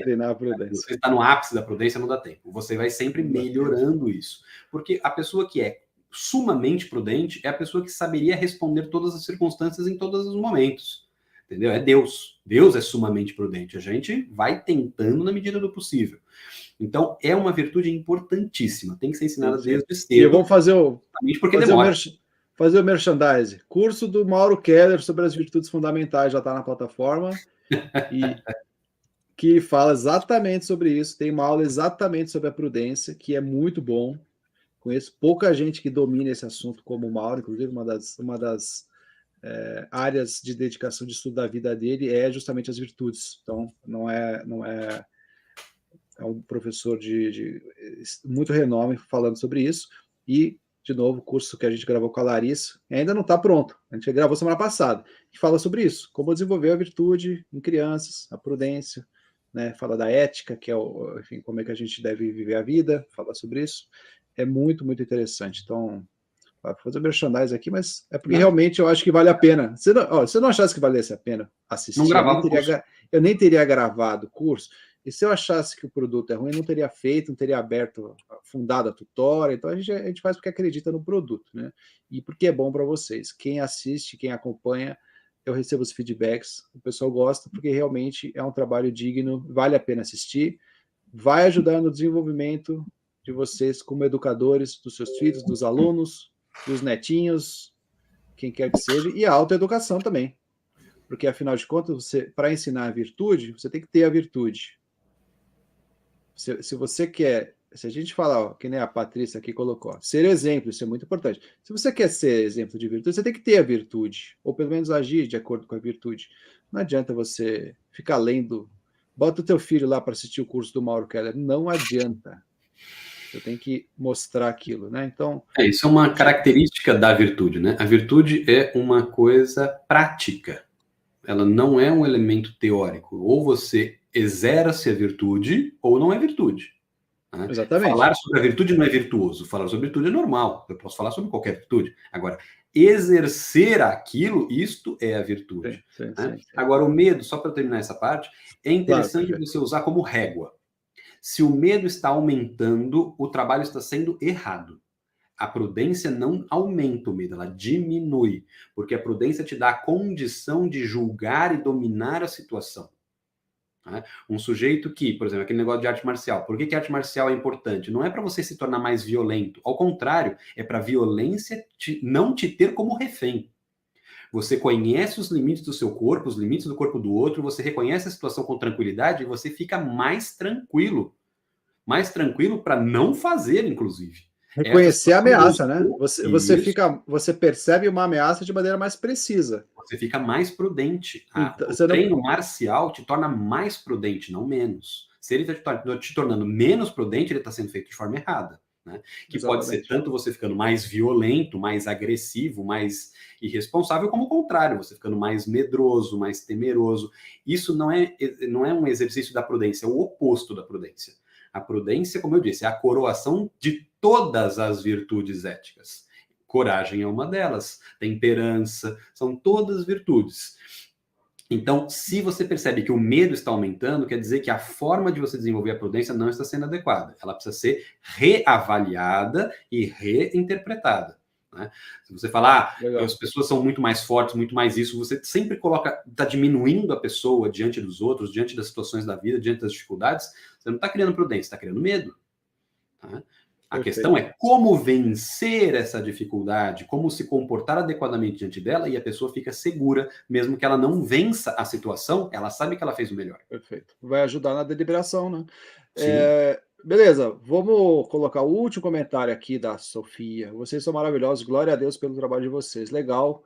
treinar a prudência. Você está no ápice da prudência, não dá tempo. Você vai sempre melhorando isso. Porque a pessoa que é sumamente prudente é a pessoa que saberia responder todas as circunstâncias em todos os momentos. Entendeu? É Deus. Deus é sumamente prudente. A gente vai tentando na medida do possível. Então, é uma virtude importantíssima. Tem que ser ensinada desde cedo. E vamos fazer fazer o merchandise. Curso do Mauro Keller sobre as virtudes fundamentais já está na plataforma. E que fala exatamente sobre isso. Tem uma aula exatamente sobre a prudência, que é muito bom. Conheço pouca gente que domina esse assunto como o Mauro, inclusive uma das áreas de dedicação de estudo da vida dele é justamente as virtudes. Então, não é é um professor de muito renome falando sobre isso, e, de novo, o curso que a gente gravou com a Larissa ainda não está pronto, a gente gravou semana passada, que fala sobre isso, como desenvolver a virtude em crianças, a prudência, né, fala da ética, que é enfim, como é que a gente deve viver a vida, fala sobre isso, é muito, muito interessante. Então, vou fazer merchandising aqui, mas é porque realmente eu acho que vale a pena. Se eu não achasse que valesse a pena assistir, não gravava o curso. Eu nem teria gravado o curso, e se eu achasse que o produto é ruim, eu não teria feito, não teria aberto, fundado a tutória. Então a gente faz porque acredita no produto, né? E porque é bom para vocês. Quem assiste, quem acompanha, eu recebo os feedbacks, o pessoal gosta, porque realmente é um trabalho digno, vale a pena assistir, vai ajudar no desenvolvimento de vocês como educadores dos seus filhos, dos alunos, dos netinhos, quem quer que seja, e a autoeducação também. Porque, afinal de contas, para ensinar a virtude, você tem que ter a virtude. Se você quer, se a gente falar, ó, que nem a Patrícia aqui colocou, ser exemplo, isso é muito importante. Se você quer ser exemplo de virtude, você tem que ter a virtude, ou pelo menos agir de acordo com a virtude. Não adianta você ficar lendo, bota o teu filho lá para assistir o curso do Mauro Keller, não adianta. Você tem que mostrar aquilo, né? Então, isso é uma característica da virtude, né? A virtude é uma coisa prática. Ela não é um elemento teórico. Ou você exerce a virtude, ou não é virtude. Né? Exatamente. Falar sobre a virtude não é virtuoso. Falar sobre a virtude é normal. Eu posso falar sobre qualquer virtude. Agora, exercer aquilo, isto é a virtude. Sim. Agora, o medo, só para terminar essa parte, é interessante você usar como régua. Se o medo está aumentando, o trabalho está sendo errado. A prudência não aumenta o medo, ela diminui, porque a prudência te dá a condição de julgar e dominar a situação. Né? Um sujeito que, por exemplo, aquele negócio de arte marcial, por que a arte marcial é importante? Não é para você se tornar mais violento, ao contrário, é para a violência não te ter como refém. Você conhece os limites do seu corpo, os limites do corpo do outro, você reconhece a situação com tranquilidade e você fica mais tranquilo. Mais tranquilo para não fazer, inclusive. Reconhecer a ameaça, né? Você percebe uma ameaça de maneira mais precisa. Você fica mais prudente. Então, o treino marcial te torna mais prudente, não menos. Se ele está te tornando menos prudente, ele está sendo feito de forma errada. Né? Que exatamente. Pode ser tanto você ficando mais violento, mais agressivo, mais irresponsável, como o contrário, você ficando mais medroso, mais temeroso. Isso não é um exercício da prudência, é o oposto da prudência. A prudência, como eu disse, é a coroação de todas as virtudes éticas. Coragem é uma delas, temperança, são todas virtudes. Então, se você percebe que o medo está aumentando, quer dizer que a forma de você desenvolver a prudência não está sendo adequada. Ela precisa ser reavaliada e reinterpretada. Né? Se você falar, as pessoas são muito mais fortes, muito mais isso, você sempre está diminuindo a pessoa diante dos outros, diante das situações da vida, diante das dificuldades, você não está criando prudência, está criando medo. Tá? A questão é como vencer essa dificuldade, como se comportar adequadamente diante dela, e a pessoa fica segura, mesmo que ela não vença a situação, ela sabe que ela fez o melhor. Perfeito. Vai ajudar na deliberação, né? Beleza, vamos colocar o último comentário aqui da Sofia. Vocês são maravilhosos, glória a Deus pelo trabalho de vocês. Legal,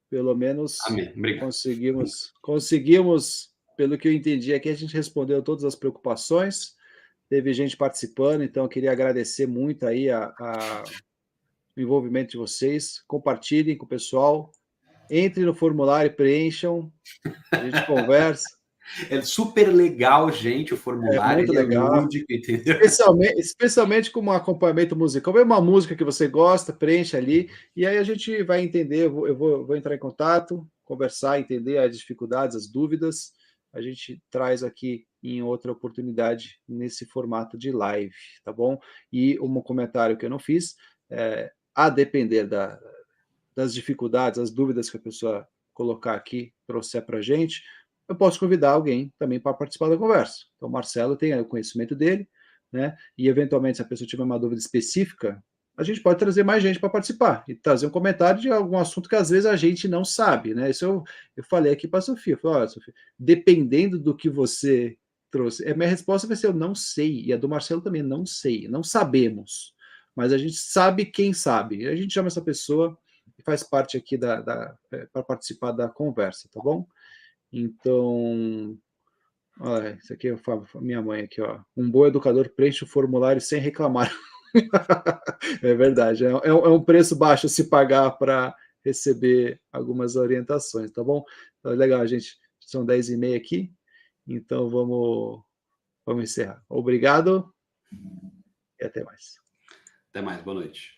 pelo menos amém. Obrigado. Conseguimos, pelo que eu entendi aqui, a gente respondeu todas as preocupações. Teve gente participando, então eu queria agradecer muito aí o envolvimento de vocês. Compartilhem com o pessoal, entrem no formulário, preencham, a gente conversa. É super legal, gente, o formulário. É muito legal. Lúdico, entendeu? Especialmente com um acompanhamento musical. Vê uma música que você gosta, preenche ali, e aí a gente vai entender, eu vou entrar em contato, conversar, entender as dificuldades, as dúvidas. A gente traz aqui em outra oportunidade nesse formato de live, tá bom? E um comentário que eu não fiz, a depender das dificuldades, as dúvidas que a pessoa colocar aqui, trouxer para a gente, eu posso convidar alguém também para participar da conversa. Então, o Marcelo tem o conhecimento dele, né? E, eventualmente, se a pessoa tiver uma dúvida específica, a gente pode trazer mais gente para participar e trazer um comentário de algum assunto que, às vezes, a gente não sabe, né? Isso eu falei aqui para a Sofia. Eu falei, olha, Sofia, dependendo do que você trouxe, a minha resposta vai ser eu não sei, e a do Marcelo também, não sei, não sabemos. Mas a gente sabe quem sabe. A gente chama essa pessoa e faz parte aqui para participar da conversa, tá bom? Então, Isso aqui é minha mãe aqui, ó. Um bom educador preenche o formulário sem reclamar. É verdade, é um preço baixo se pagar para receber algumas orientações, tá bom? Então, legal, gente. São 10h30 aqui, então vamos encerrar. Obrigado e até mais. Até mais, boa noite.